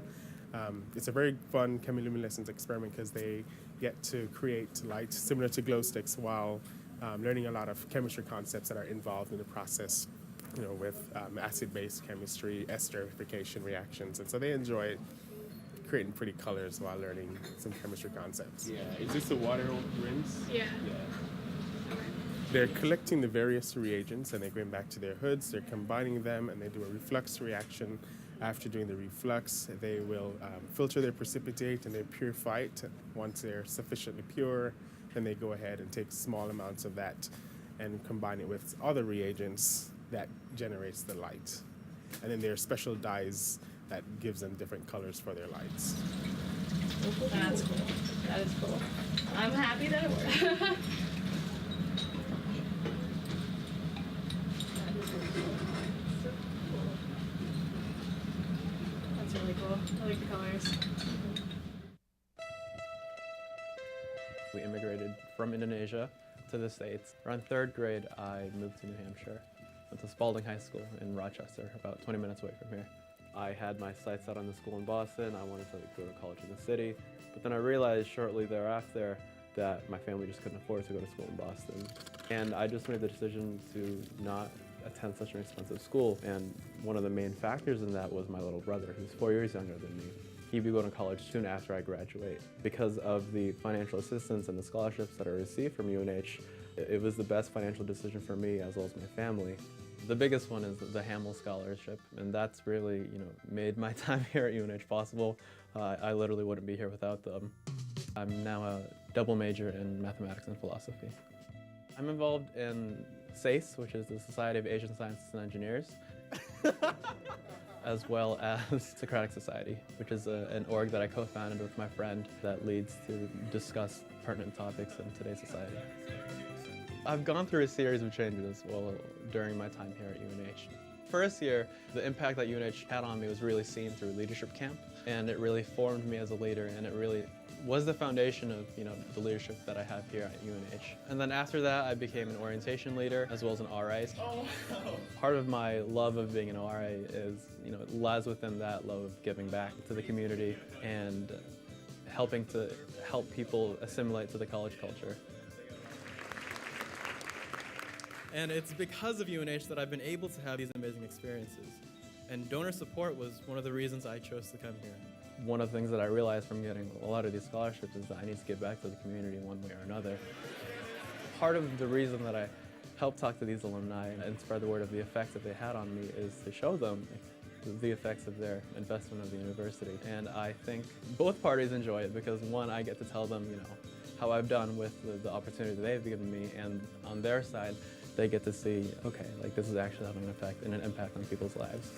It's a very fun chemiluminescence experiment because they get to create light similar to glow sticks while learning a lot of chemistry concepts that are involved in the process, you know, with acid-base chemistry, esterification reactions, and so they enjoy creating pretty colors while learning some chemistry concepts.
Yeah, is this a water rinse?
Yeah.
They're collecting the various reagents and they're going back to their hoods, they're combining them, and they do a reflux reaction. After doing the reflux, they will filter their precipitate and they purify it. Once they're sufficiently pure, then they go ahead and take small amounts of that and combine it with other reagents that generates the light. And then there are special dyes that gives them different colors for their lights.
That's cool. That is cool. I'm happy that it worked. That's really cool. I like the colors.
We immigrated from Indonesia to the States. Around 3rd grade, I moved to New Hampshire. Went to Spalding High School in Rochester, about 20 minutes away from here. I had my sights set on the school in Boston. I wanted to go to college in the city. But then I realized shortly thereafter that my family just couldn't afford to go to school in Boston. And I just made the decision to not attend such an expensive school. And one of the main factors in that was my little brother, who's 4 years younger than me. He'd be going to college soon after I graduate. Because of the financial assistance and the scholarships that I received from UNH, it was the best financial decision for me as well as my family. The biggest one is the Hamill Scholarship, and that's really, made my time here at UNH possible. I literally wouldn't be here without them. I'm now a double major in mathematics and philosophy. I'm involved in SACE, which is the Society of Asian Scientists and Engineers, as well as Socratic Society, which is an org that I co-founded with my friend that leads to discuss pertinent topics in today's society. I've gone through a series of changes during my time here at UNH. First year, the impact that UNH had on me was really seen through leadership camp, and it really formed me as a leader, and it really was the foundation of the leadership that I have here at UNH. And then after that, I became an orientation leader as well as an RA. Oh, wow. Part of my love of being an RA is, it lies within that love of giving back to the community and helping to help people assimilate to the college culture.
And it's because of UNH that I've been able to have these amazing experiences. And donor support was one of the reasons I chose to come here.
One of the things that I realized from getting a lot of these scholarships is that I need to give back to the community in one way or another. Part of the reason that I help talk to these alumni and spread the word of the effects that they had on me is to show them the effects of their investment of the university. And I think both parties enjoy it because, one, I get to tell them, how I've done with the opportunity that they've given me, and on their side, they get to see, okay, this is actually having an effect and an impact on people's lives.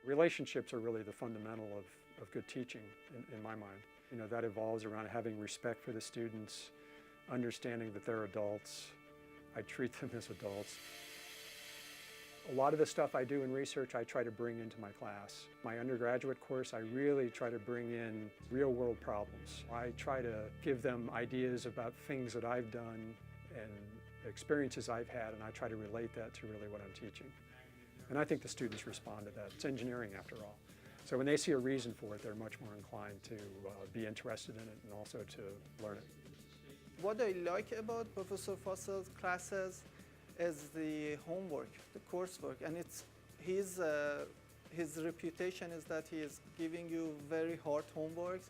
Relationships are really the fundamental of good teaching in my mind. That evolves around having respect for the students, understanding that they're adults. I treat them as adults. A lot of the stuff I do in research, I try to bring into my class. My undergraduate course, I really try to bring in real-world problems. I try to give them ideas about things that I've done and experiences I've had, and I try to relate that to really what I'm teaching. And I think the students respond to that. It's engineering, after all. So when they see a reason for it, they're much more inclined to be interested in it and also to learn it.
What I like about Professor Foster's classes
is the homework, the coursework, and it's his reputation is that he is giving you very hard homeworks,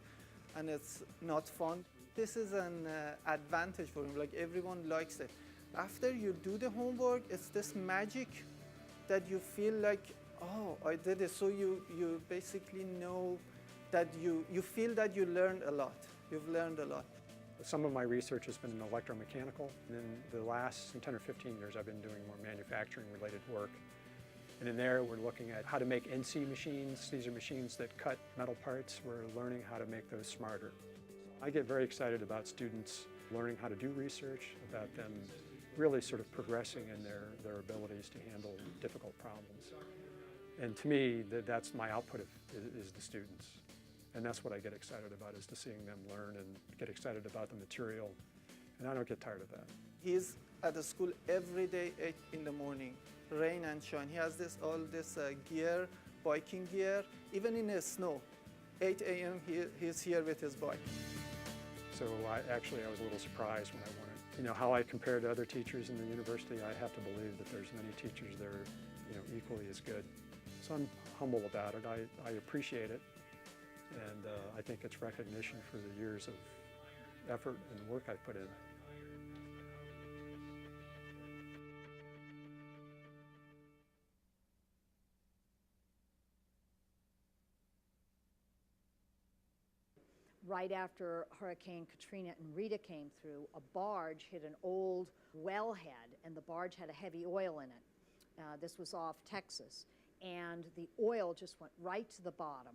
and it's not fun. This is an advantage for him. Like, everyone likes it. After you do the homework, it's this magic that you feel like, oh, I did it. So you basically know that you feel that you learned a lot. You've learned a lot.
Some of my research has been in electromechanical, and in the last 10 or 15 years I've been doing more manufacturing related work. And in there we're looking at how to make NC machines. These are machines that cut metal parts. We're learning how to make those smarter. I get very excited about students learning how to do research, about them really sort of progressing in their abilities to handle difficult problems. And to me, that's my output is the students. And that's what I get excited about, is to seeing them learn and get excited about the material. And I don't get tired of that.
He's at the school every day, 8 in the morning, rain and shine. He has all this gear, biking gear, even in the snow. 8 a.m. he's here with his bike.
So I was a little surprised when I went. How I compare to other teachers in the university, I have to believe that there's many teachers that are equally as good. So I'm humble about it. I appreciate it. And I think it's recognition for the years of effort and work I put in.
Right after Hurricane Katrina and Rita came through, a barge hit an old wellhead, and the barge had a heavy oil in it. This was off Texas, and the oil just went right to the bottom.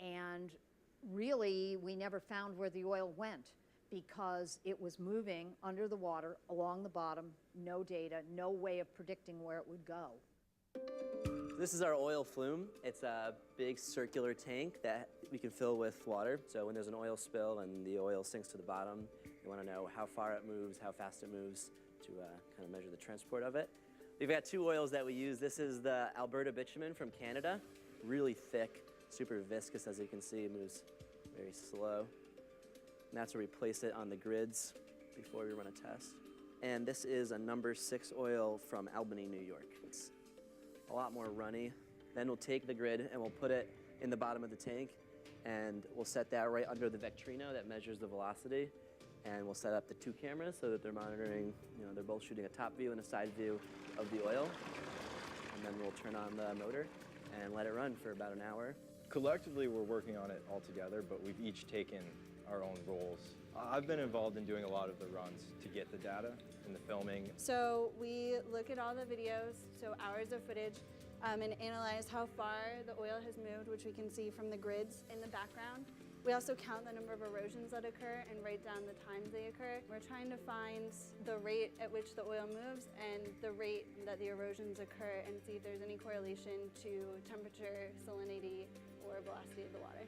And really, we never found where the oil went because it was moving under the water along the bottom, no data, no way of predicting where it would go.
This is our oil flume. It's a big circular tank that we can fill with water. So when there's an oil spill and the oil sinks to the bottom, you want to know how far it moves, how fast it moves to kind of measure the transport of it. We've got two oils that we use. This is the Alberta bitumen from Canada, really thick, super viscous, as you can see. It moves very slow. And that's where we place it on the grids before we run a test. And this is a number 6 oil from Albany, New York. It's a lot more runny. Then we'll take the grid and we'll put it in the bottom of the tank, and we'll set that right under the Vectrino that measures the velocity. And we'll set up the 2 cameras so that they're monitoring, they're both shooting a top view and a side view of the oil. And then we'll turn on the motor and let it run for about an hour.
Collectively, we're working on it all together, but we've each taken our own roles. I've been involved in doing a lot of the runs to get the data and the filming.
So we look at all the videos, so hours of footage, and analyze how far the oil has moved, which we can see from the grids in the background. We also count the number of erosions that occur and write down the times they occur. We're trying to find the rate at which the oil moves and the rate that the erosions occur, and see if there's any correlation to temperature, salinity, or velocity of the water.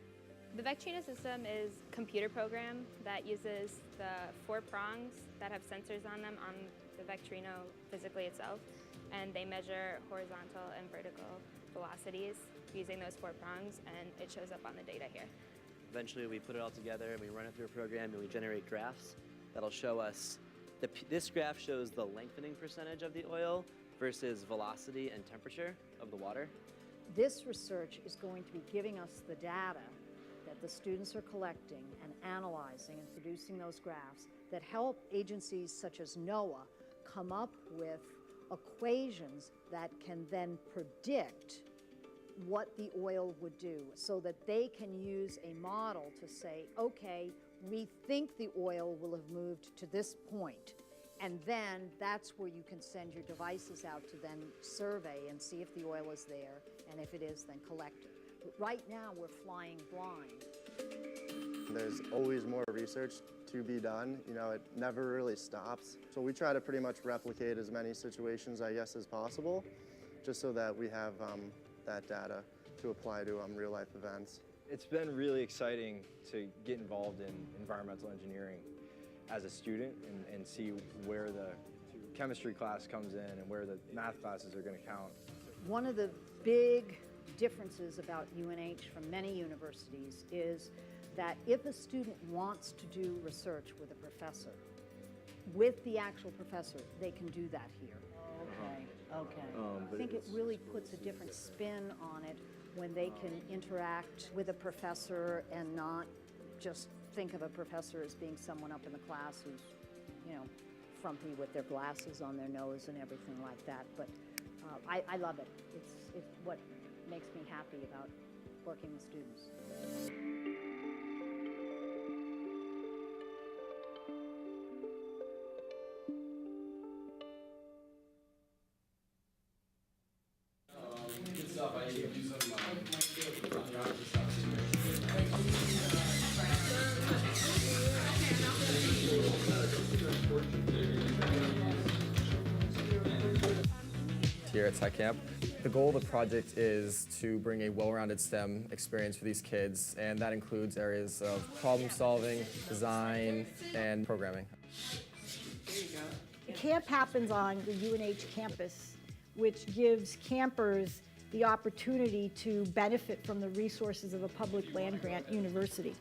The Vectrino system is a computer program that uses the 4 prongs that have sensors on them on the Vectrino physically itself, and they measure horizontal and vertical velocities using those 4 prongs, and it shows up on the data here.
Eventually we put it all together and we run it through a program and we generate graphs that'll show us, this graph shows the lengthening percentage of the oil versus velocity and temperature of the water.
This research is going to be giving us the data that the students are collecting and analyzing and producing those graphs that help agencies such as NOAA come up with equations that can then predict what the oil would do, so that they can use a model to say, okay, we think the oil will have moved to this point. And then that's where you can send your devices out to then survey and see if the oil is there, and if it is, then collect it. But right now, we're flying blind.
There's always more research to be done. It never really stops. So we try to pretty much replicate as many situations, I guess, as possible, just so that we have that data to apply to real-life events.
It's been really exciting to get involved in environmental engineering as a student and see where the chemistry class comes in and where the math classes are going to count.
One of the big differences about UNH from many universities is that if a student wants to do research with a professor, with the actual professor, they can do that here. think it really puts a different spin on it when they can interact with a professor and not just think of a professor as being someone up in the class who's, you know, frumpy with their glasses on their nose and everything like that. But I love it. It's what makes me happy about working with students.
Here at Tech Camp, the goal of the project is to bring a well-rounded STEM experience for these kids, and that includes areas of problem solving, design, and programming.
Camp happens on the UNH campus, which gives campers the opportunity to benefit from the resources of a public land-grant university.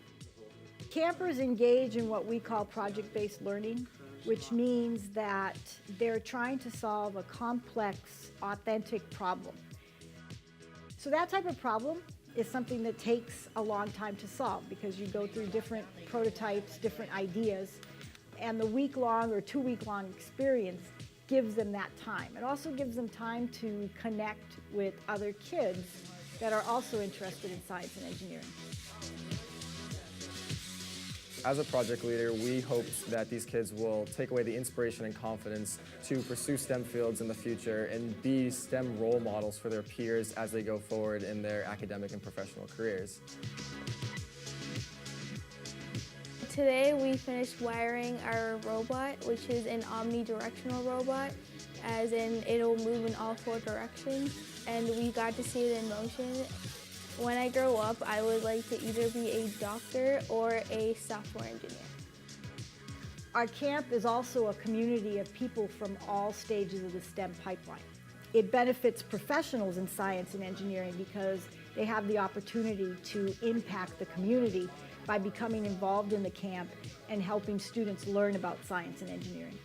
Campers engage in what we call project-based learning, which means that they're trying to solve a complex, authentic problem. So that type of problem is something that takes a long time to solve because you go through different prototypes, different ideas, and the week-long or two-week-long experience gives them that time. It also gives them time to connect with other kids that are also interested in science and engineering.
As a project leader, we hope that these kids will take away the inspiration and confidence to pursue STEM fields in the future and be STEM role models for their peers as they go forward in their academic and professional careers.
Today we finished wiring our robot, which is an omnidirectional robot, as in it'll move in all 4 directions, and we got to see it in motion. When I grow up, I would like to either be a doctor or a software engineer.
Our camp is also a community of people from all stages of the STEM pipeline. It benefits professionals in science and engineering because they have the opportunity to impact the community by becoming involved in the camp and helping students learn about science and engineering.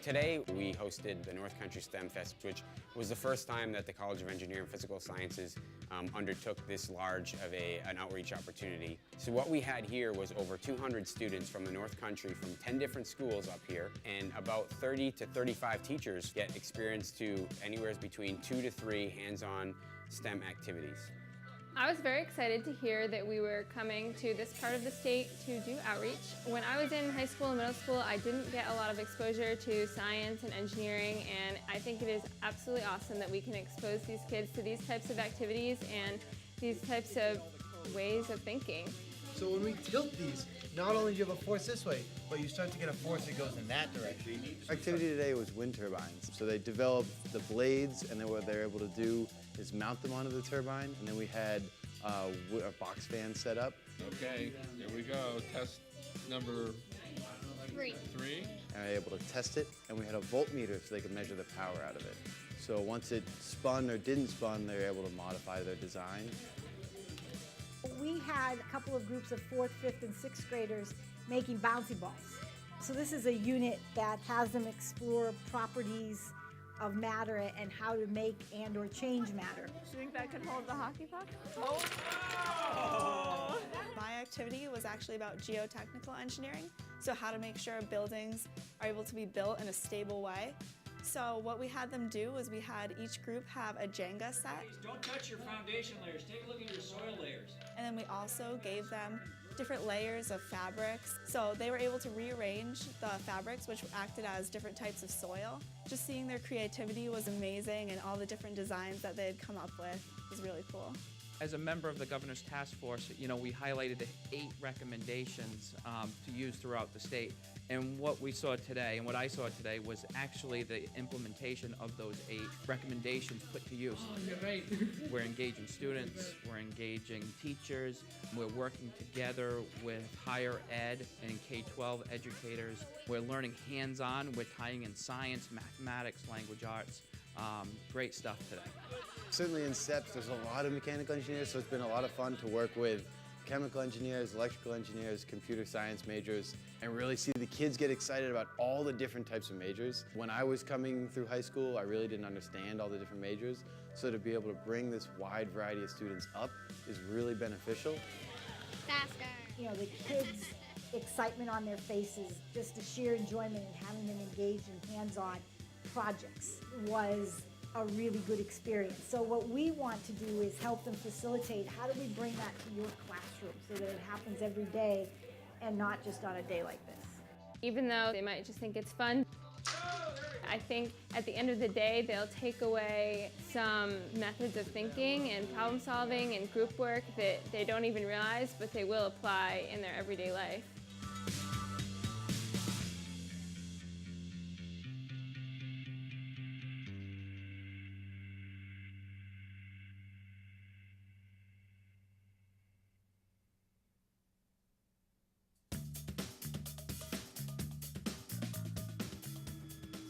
Today we hosted the North Country STEM Fest, which was the first time that the College of Engineering and Physical Sciences undertook this large of an outreach opportunity. So what we had here was over 200 students from the North Country from 10 different schools up here, and about 30 to 35 teachers get experience to anywhere between 2 to 3 hands-on STEM activities.
I was very excited to hear that we were coming to this part of the state to do outreach. When I was in high school and middle school, I didn't get a lot of exposure to science and engineering, and I think it is absolutely awesome that we can expose these kids to these types of activities and these types of ways of thinking.
So when we tilt these, not only do you have a force this way, but you start to get a force that goes in that direction.
Activity today was wind turbines. So they developed the blades, and then what they're able to do is mount them onto the turbine, and then we had a box fan set up.
Okay, here we go. Test number 3.
And we were able to test it, and we had a voltmeter so they could measure the power out of it. So once it spun or didn't spun, they were able to modify their design.
We had a couple of groups of 4th, 5th, and 6th graders making bouncy balls. So this is a unit that has them explore properties of matter and how to make and or change matter.
Do you think that could hold the hockey puck? Oh! My activity was actually about geotechnical engineering, so how to make sure buildings are able to be built in a stable way. So what we had them do was we had each group have a Jenga set.
Don't touch your foundation layers. Take a look at your soil layers.
And then we also gave them different layers of fabrics. So they were able to rearrange the fabrics, which acted as different types of soil. Just seeing their creativity was amazing, and all the different designs that they had come up with was really cool.
As a member of the Governor's Task Force, we highlighted 8 recommendations to use throughout the state. And what we saw today, and what I saw today, was actually the implementation of those 8 recommendations put to use.
Oh, you're right.
We're engaging students, we're engaging teachers, we're working together with higher ed and K-12 educators. We're learning hands-on, we're tying in science, mathematics, language arts. Great stuff today.
Certainly in SEPs, there's a lot of mechanical engineers, so it's been a lot of fun to work with chemical engineers, electrical engineers, computer science majors, and really see the kids get excited about all the different types of majors. When I was coming through high school, I really didn't understand all the different majors, so to be able to bring this wide variety of students up is really beneficial.
Faster.
You know, the kids' excitement on their faces, just the sheer enjoyment and having them engaged in hands-on projects was a really good experience. So what we want to do is help them facilitate, how do we bring that to your classroom so that it happens every day and not just on a day like this.
Even though they might just think it's fun, I think at the end of the day they'll take away some methods of thinking and problem solving and group work that they don't even realize, but they will apply in their everyday life.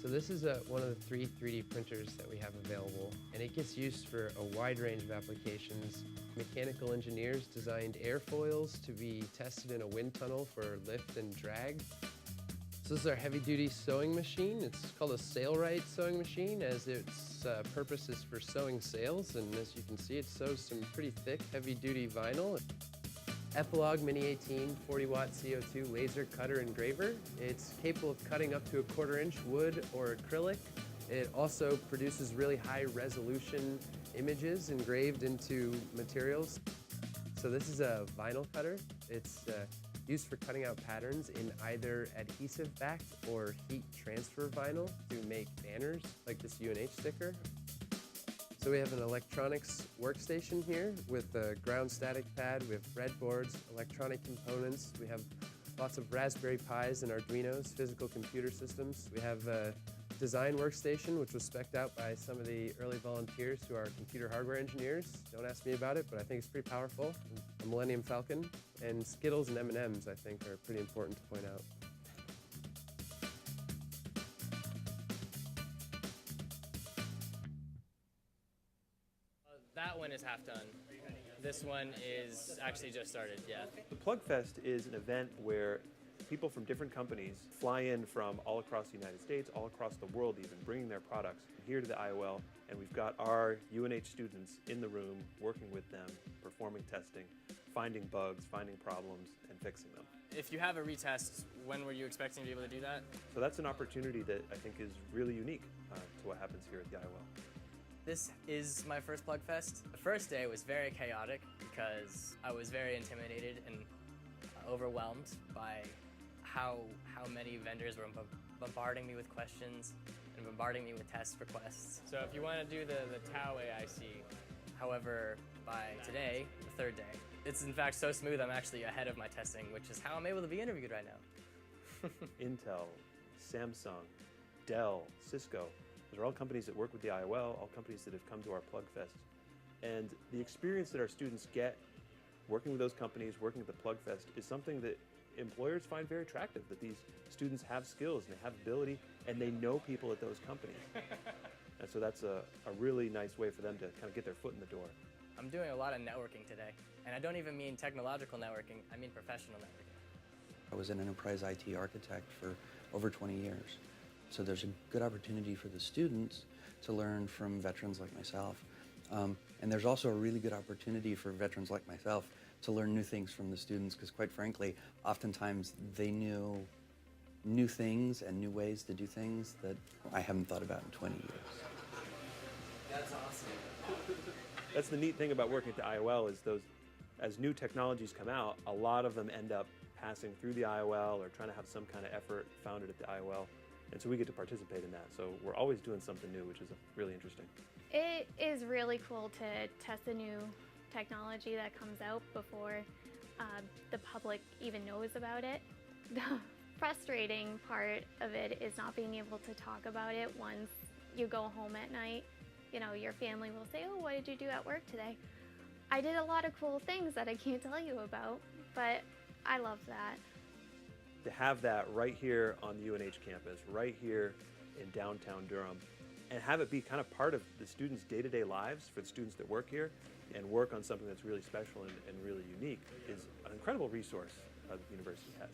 So this is one of the 3 3D printers that we have available, and it gets used for a wide range of applications. Mechanical engineers designed airfoils to be tested in a wind tunnel for lift and drag. So this is our heavy-duty sewing machine. It's called a sailrite sewing machine, as its purpose is for sewing sails, and as you can see, it sews some pretty thick, heavy-duty vinyl. Epilogue Mini 18 40-watt CO2 laser cutter engraver. It's capable of cutting up to a 1/4 inch wood or acrylic. It also produces really high resolution images engraved into materials. So this is a vinyl cutter. It's used for cutting out patterns in either adhesive-backed or heat transfer vinyl to make banners like this UNH sticker. So we have an electronics workstation here with a ground static pad. We have breadboards, electronic components. We have lots of Raspberry Pis and Arduinos, physical computer systems. We have a design workstation, which was spec'd out by some of the early volunteers who are computer hardware engineers. Don't ask me about it, but I think it's pretty powerful. A Millennium Falcon. And Skittles and M&Ms, I think, are pretty important to point out.
That one is half done. This one is actually just started, yeah.
The Plug Fest is an event where people from different companies fly in from all across the United States, all across the world even, bringing their products here to the IOL, and we've got our UNH students in the room working with them, performing testing, finding bugs, finding problems, and fixing them.
If you have a retest, when were you expecting to be able to do that?
So that's an opportunity that I think is really unique to what happens here at the IOL.
This is my first Plug Fest. The first day was very chaotic because I was very intimidated and overwhelmed by how many vendors were bombarding me with questions and bombarding me with test requests. So if you want to do the Tau AIC, however, by today, the 3rd day, it's in fact so smooth I'm actually ahead of my testing, which is how I'm able to be interviewed right now.
Intel, Samsung, Dell, Cisco, those are all companies that work with the IOL, all companies that have come to our Plug Fest. And the experience that our students get working with those companies, working at the Plug Fest, is something that employers find very attractive, that these students have skills and they have ability and they know people at those companies. And so that's a really nice way for them to kind of get their foot in the door.
I'm doing a lot of networking today, and I don't even mean technological networking, I mean professional networking.
I was an enterprise IT architect for over 20 years. So there's a good opportunity for the students to learn from veterans like myself. And there's also a really good opportunity for veterans like myself to learn new things from the students, because quite frankly, oftentimes they knew new things and new ways to do things that I haven't thought about in 20 years.
That's awesome.
That's the neat thing about working at the IOL is as new technologies come out, a lot of them end up passing through the IOL or trying to have some kind of effort founded at the IOL. And so we get to participate in that. So we're always doing something new, which is really interesting.
It is really cool to test the new technology that comes out before the public even knows about it.
frustrating part of it is not being able to talk about it once you go home at night. You know, your family will say, oh, what did you do at work today? I did a lot of cool things that I can't tell you about, but I love that.
To have that right here on the UNH campus, right here in downtown Durham, and have it be kind of part of the students' day-to-day lives for the students that work here and work on something that's really special and really unique is an incredible resource that the university has.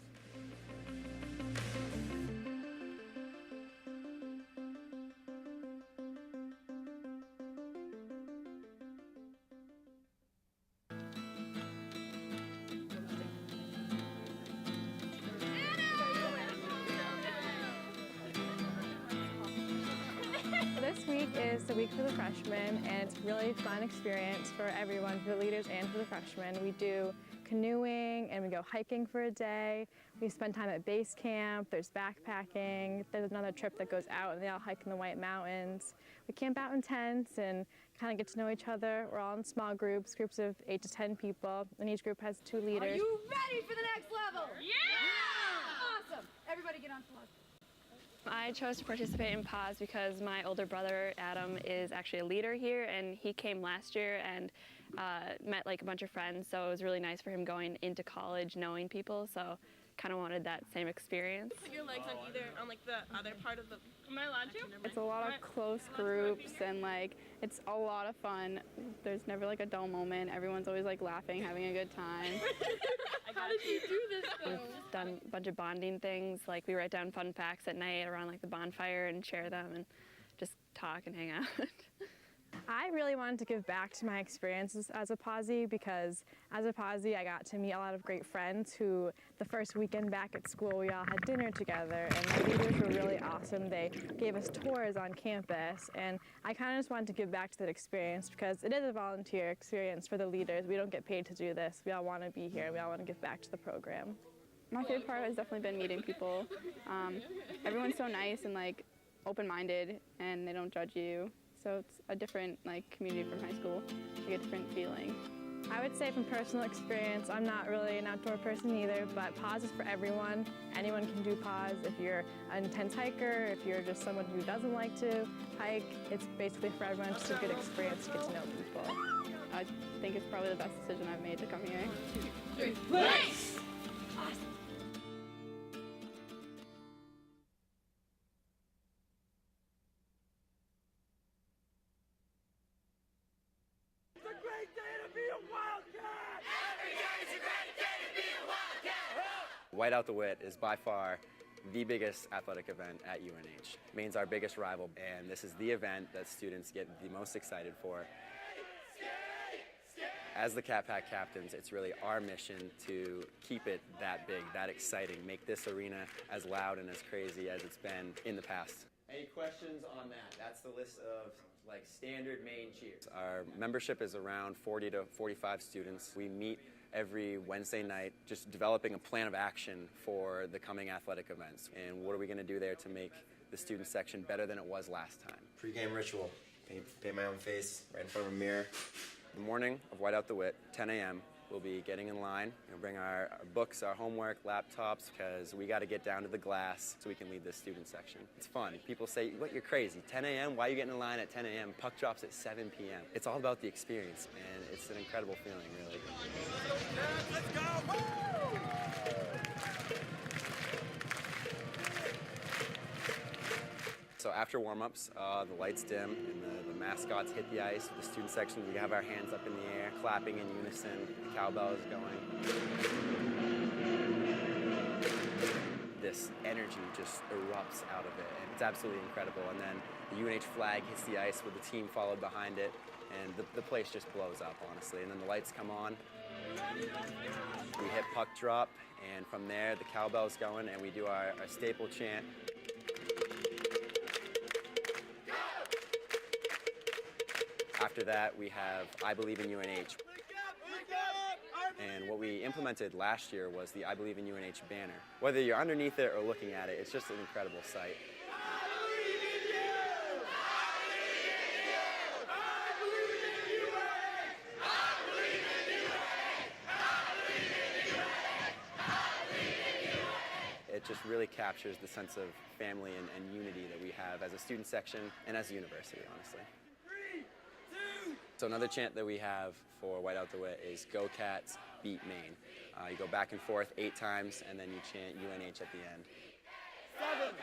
This week is the week for the freshmen, and it's a really fun experience for everyone, for the leaders and for the freshmen. We do canoeing and we go hiking for a day. We spend time at base camp, there's backpacking, there's another trip that goes out and they all hike in the White Mountains. We camp out in tents and kind of get to know each other. We're all in small groups of 8 to 10 people, and each group has 2 leaders.
Are you ready for the next level? Yeah! Awesome. Everybody get on pause.
I chose to participate in PAWS because my older brother, Adam, is actually a leader here, and he came last year and met like a bunch of friends, so it was really nice for him going into college knowing people, so kind of wanted that same experience.
Put your legs on like the other part of the... Am I allowed to?
It's a lot of close groups and like it's a lot of fun. There's never like a dull moment. Everyone's always like laughing, having a good time.
How did you do this though?
We've done a bunch of bonding things, like we write down fun facts at night around like the bonfire and share them and just talk and hang out.
I really wanted to give back to my experiences as a posse because as a posse I got to meet a lot of great friends who the first weekend back at school we all had dinner together, and my leaders were really awesome. They gave us tours on campus, and I kind of just wanted to give back to that experience because it is a volunteer experience for the leaders. We don't get paid to do this. We all want to be here. We all want to give back to the program.
My favorite part has definitely been meeting people. Everyone's so nice and like open-minded, and they don't judge you. So it's a different like community from high school, like a different feeling.
I would say from personal experience, I'm not really an outdoor person either, but PAWS is for everyone. Anyone can do PAWS. If you're an intense hiker, if you're just someone who doesn't like to hike, it's basically for everyone. Just a good experience to get to know people.
I think it's probably the best decision I've made to come here.
2, 3, race!
Awesome.
White Out the Wit is by far the biggest athletic event at UNH. Maine's our biggest rival, and this is the event that students get the most excited for. As the Cat Pack captains, it's really our mission to keep it that big, that exciting, make this arena as loud and as crazy as it's been in the past. Any questions on that? That's the list of like standard main cheers. Our membership is around 40 to 45 students. We meet every Wednesday night, just developing a plan of action for the coming athletic events. And what are we going to do there to make the student section better than it was last time?
Pre-game ritual, paint my own face right in front of a mirror.
The morning of White Out the Wit, 10 a.m., we'll be getting in line. We'll bring our books, our homework, laptops, because we got to get down to the glass so we can lead the student section. It's fun. People say, what, you're crazy. 10 a.m.? Why are you getting in line at 10 a.m.? Puck drops at 7 p.m. It's all about the experience, and it's an incredible feeling, really.
Let's go! Woo!
So after warm-ups, the lights dim and the mascots hit the ice. The student section, we have our hands up in the air, clapping in unison. The cowbell is going. This energy just erupts out of it, and it's absolutely incredible. And then the UNH flag hits the ice with the team followed behind it, and the place just blows up, honestly. And then the lights come on. We hit puck drop, and from there, the cowbell's going, and we do our staple chant. After that, we have I Believe in UNH. And what we implemented last year was the I Believe in UNH banner. Whether you're underneath it or looking at it, it's just an incredible sight. It just really captures the sense of family and unity that we have as a student section and as a university, honestly.
3, 2.
So another chant that we have for White Out DeWitt is Go Cats, Beat Maine. You go back and forth 8 times, and then you chant UNH at the end.
7.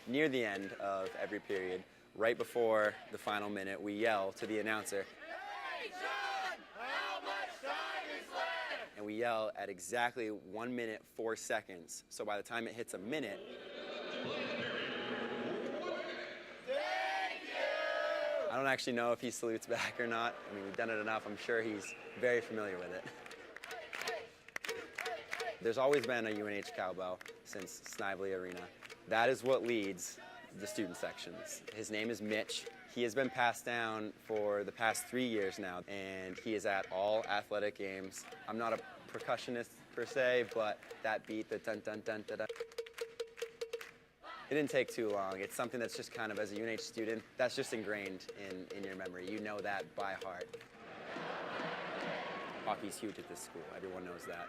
Near the end of every period, right before the final minute, we yell to the announcer,
Hey, John, how much time is left?
and we yell at exactly 1 minute, 4 seconds. So by the time it hits a minute, I don't actually know if he salutes back or not. I mean, we've done it enough. I'm sure he's very familiar with it. There's always been a UNH cowbell since Snively Arena. That is what leads the student sections. His name is Mitch. He has been passed down for the past 3 years now, and he is at all athletic games. I'm not a percussionist per se, but that beat, the dun dun dun dun dun. It didn't take too long. It's something that's just kind of, as a UNH student, that's just ingrained in your memory. You know that by heart. Hockey's huge at this school. Everyone knows that.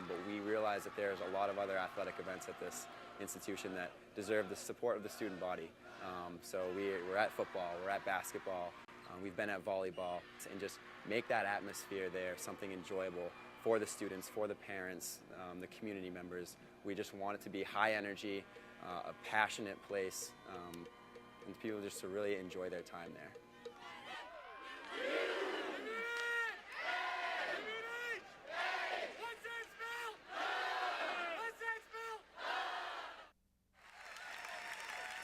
But we realize that there's a lot of other athletic events at this institution that deserve the support of the student body. So we're at football, we're at basketball, we've been at volleyball, and just make that atmosphere there something enjoyable for the students, for the parents, the community members. We just want it to be high energy, a passionate place, and people just to really enjoy their time there.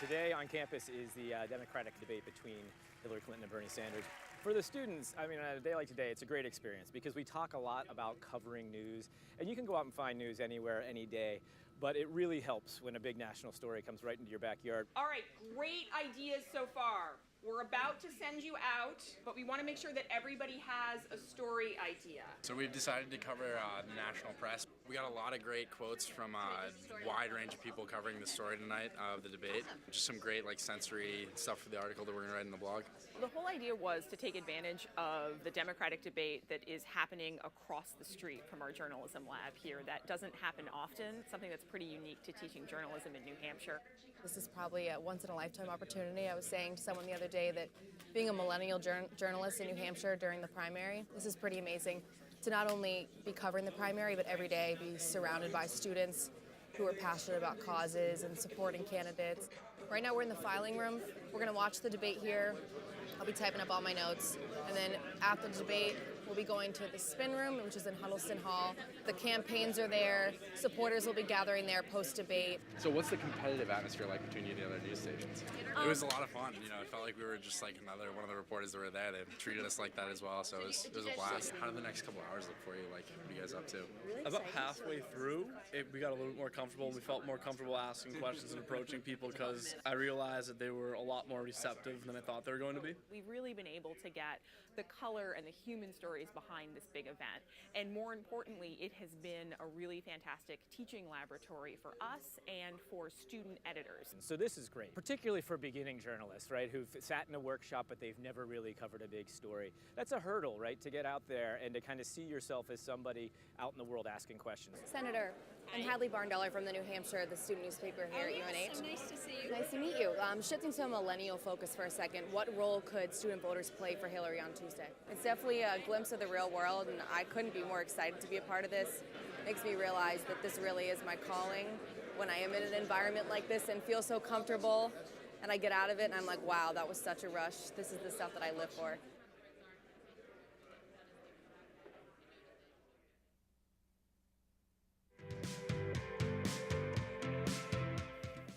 Today on campus is the Democratic debate between Hillary Clinton and Bernie Sanders. For the students, I mean, on a day like today, it's a great experience because we talk a lot about covering news, and you can go out and find news anywhere, any day, but it really helps when a big national story comes right into your backyard.
All right, great ideas so far. We're about to send you out, but we want to make sure that everybody has a story idea.
So we've decided to cover the national press. We got a lot of great quotes from a wide range of people covering the story tonight of the debate. Just some great sensory stuff for the article that we're going to write in the blog.
The whole idea was to take advantage of the Democratic debate that is happening across the street from our journalism lab here. That doesn't happen often, something that's pretty unique to teaching journalism in New Hampshire.
This is probably a once-in-a-lifetime opportunity. I was saying to someone the other day that being a millennial journalist in New Hampshire during the primary, this is pretty amazing. To not only be covering the primary, but every day be surrounded by students who are passionate about causes and supporting candidates. Right now we're in the filing room. We're going to watch the debate here. I'll be typing up all my notes. And then after the debate, we'll be going to the spin room, which is in Huddleston Hall. The campaigns are there. Supporters will be gathering there post-debate.
So what's the competitive atmosphere like between you and the other news stations? It was a lot of fun. It felt like we were just like another one of the reporters that were there. They treated us like that as well, so it was a blast. How did the next couple hours look for you? What are you guys up to?
About halfway through, we got a little bit more comfortable. We felt more comfortable asking questions and approaching people because I realized that they were a lot more receptive than I thought they were going to be.
We've really been able to get the color and the human stories behind this big event. And more importantly, it has been a really fantastic teaching laboratory for us and for student editors.
So this is great, particularly for beginning journalists, right, who've sat in a workshop but they've never really covered a big story. That's a hurdle, right, to get out there and to kind of see yourself as somebody out in the world asking questions.
Senator, I'm Hadley Barndeller from the New Hampshire, the student newspaper here at UNH.
So nice to see you.
Nice to meet you. Shifting to a millennial focus for a second, what role could student voters play for Hillary on Tuesday? It's definitely a glimpse of the real world, and I couldn't be more excited to be a part of this. It makes me realize that this really is my calling. When I am in an environment like this and feel so comfortable, and I get out of it and I'm like, wow, that was such a rush. This is the stuff that I live for.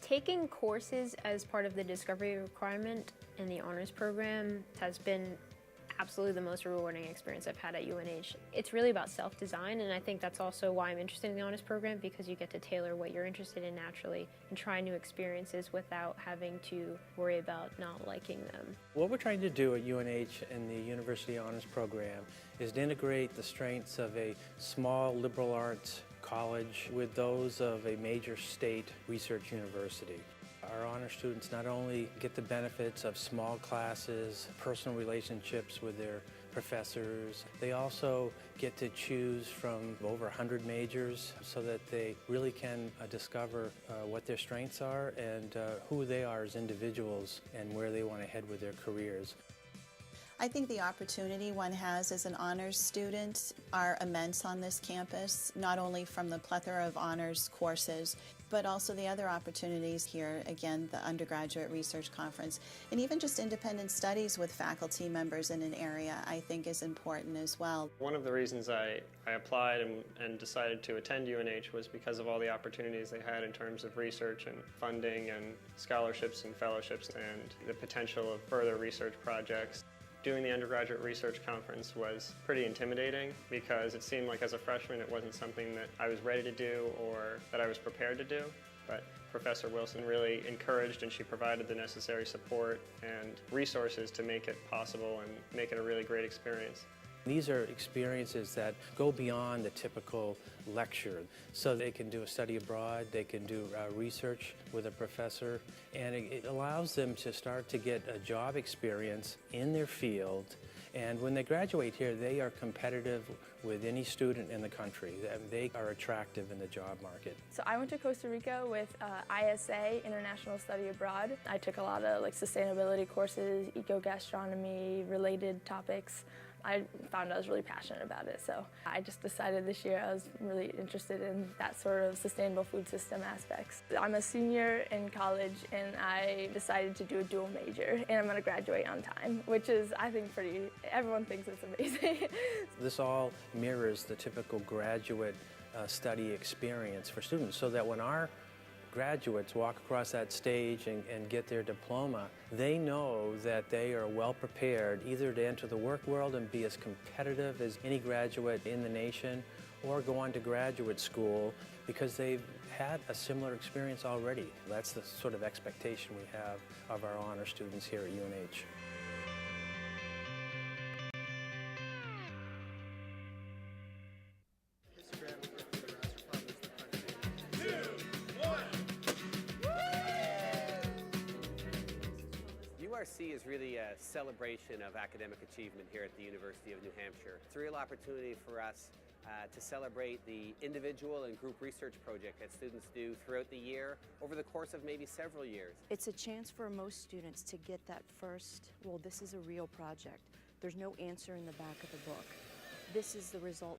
Taking courses as part of the discovery requirement in the honors program has been absolutely the most rewarding experience I've had at UNH. It's really about self-design, and I think that's also why I'm interested in the honors program, because you get to tailor what you're interested in naturally and try new experiences without having to worry about not liking them.
What we're trying to do at UNH in the University Honors Program is to integrate the strengths of a small liberal arts college with those of a major state research university. Our honor students not only get the benefits of small classes, personal relationships with their professors, they also get to choose from over 100 majors so that they really can discover what their strengths are and who they are as individuals and where they want to head with their careers.
I think the opportunity one has as an honors student are immense on this campus, not only from the plethora of honors courses, but also the other opportunities here, again, the undergraduate research conference, and even just independent studies with faculty members in an area I think is important as well.
One of the reasons I applied and decided to attend UNH was because of all the opportunities they had in terms of research and funding and scholarships and fellowships and the potential of further research projects. Doing the undergraduate research conference was pretty intimidating because it seemed like as a freshman it wasn't something that I was ready to do or that I was prepared to do. But Professor Wilson really encouraged and she provided the necessary support and resources to make it possible and make it a really great experience.
These are experiences that go beyond the typical lecture. So they can do a study abroad, they can do research with a professor, and it allows them to start to get a job experience in their field. And when they graduate here, they are competitive with any student in the country. They are attractive in the job market.
So I went to Costa Rica with ISA, International Study Abroad. I took a lot of sustainability courses, eco-gastronomy, related topics. I found I was really passionate about it, so I just decided this year I was really interested in that sort of sustainable food system aspects. I'm a senior in college and I decided to do a dual major and I'm going to graduate on time, which is, I think, everyone thinks it's amazing.
This all mirrors the typical graduate study experience for students, so that when our graduates walk across that stage and get their diploma, they know that they are well prepared either to enter the work world and be as competitive as any graduate in the nation, or go on to graduate school because they've had a similar experience already. That's the sort of expectation we have of our honor students here at UNH.
URC is really a celebration of academic achievement here at the University of New Hampshire. It's a real opportunity for us to celebrate the individual and group research project that students do throughout the year over the course of maybe several years.
It's a chance for most students to get that first, well, this is a real project. There's no answer in the back of the book. This is the result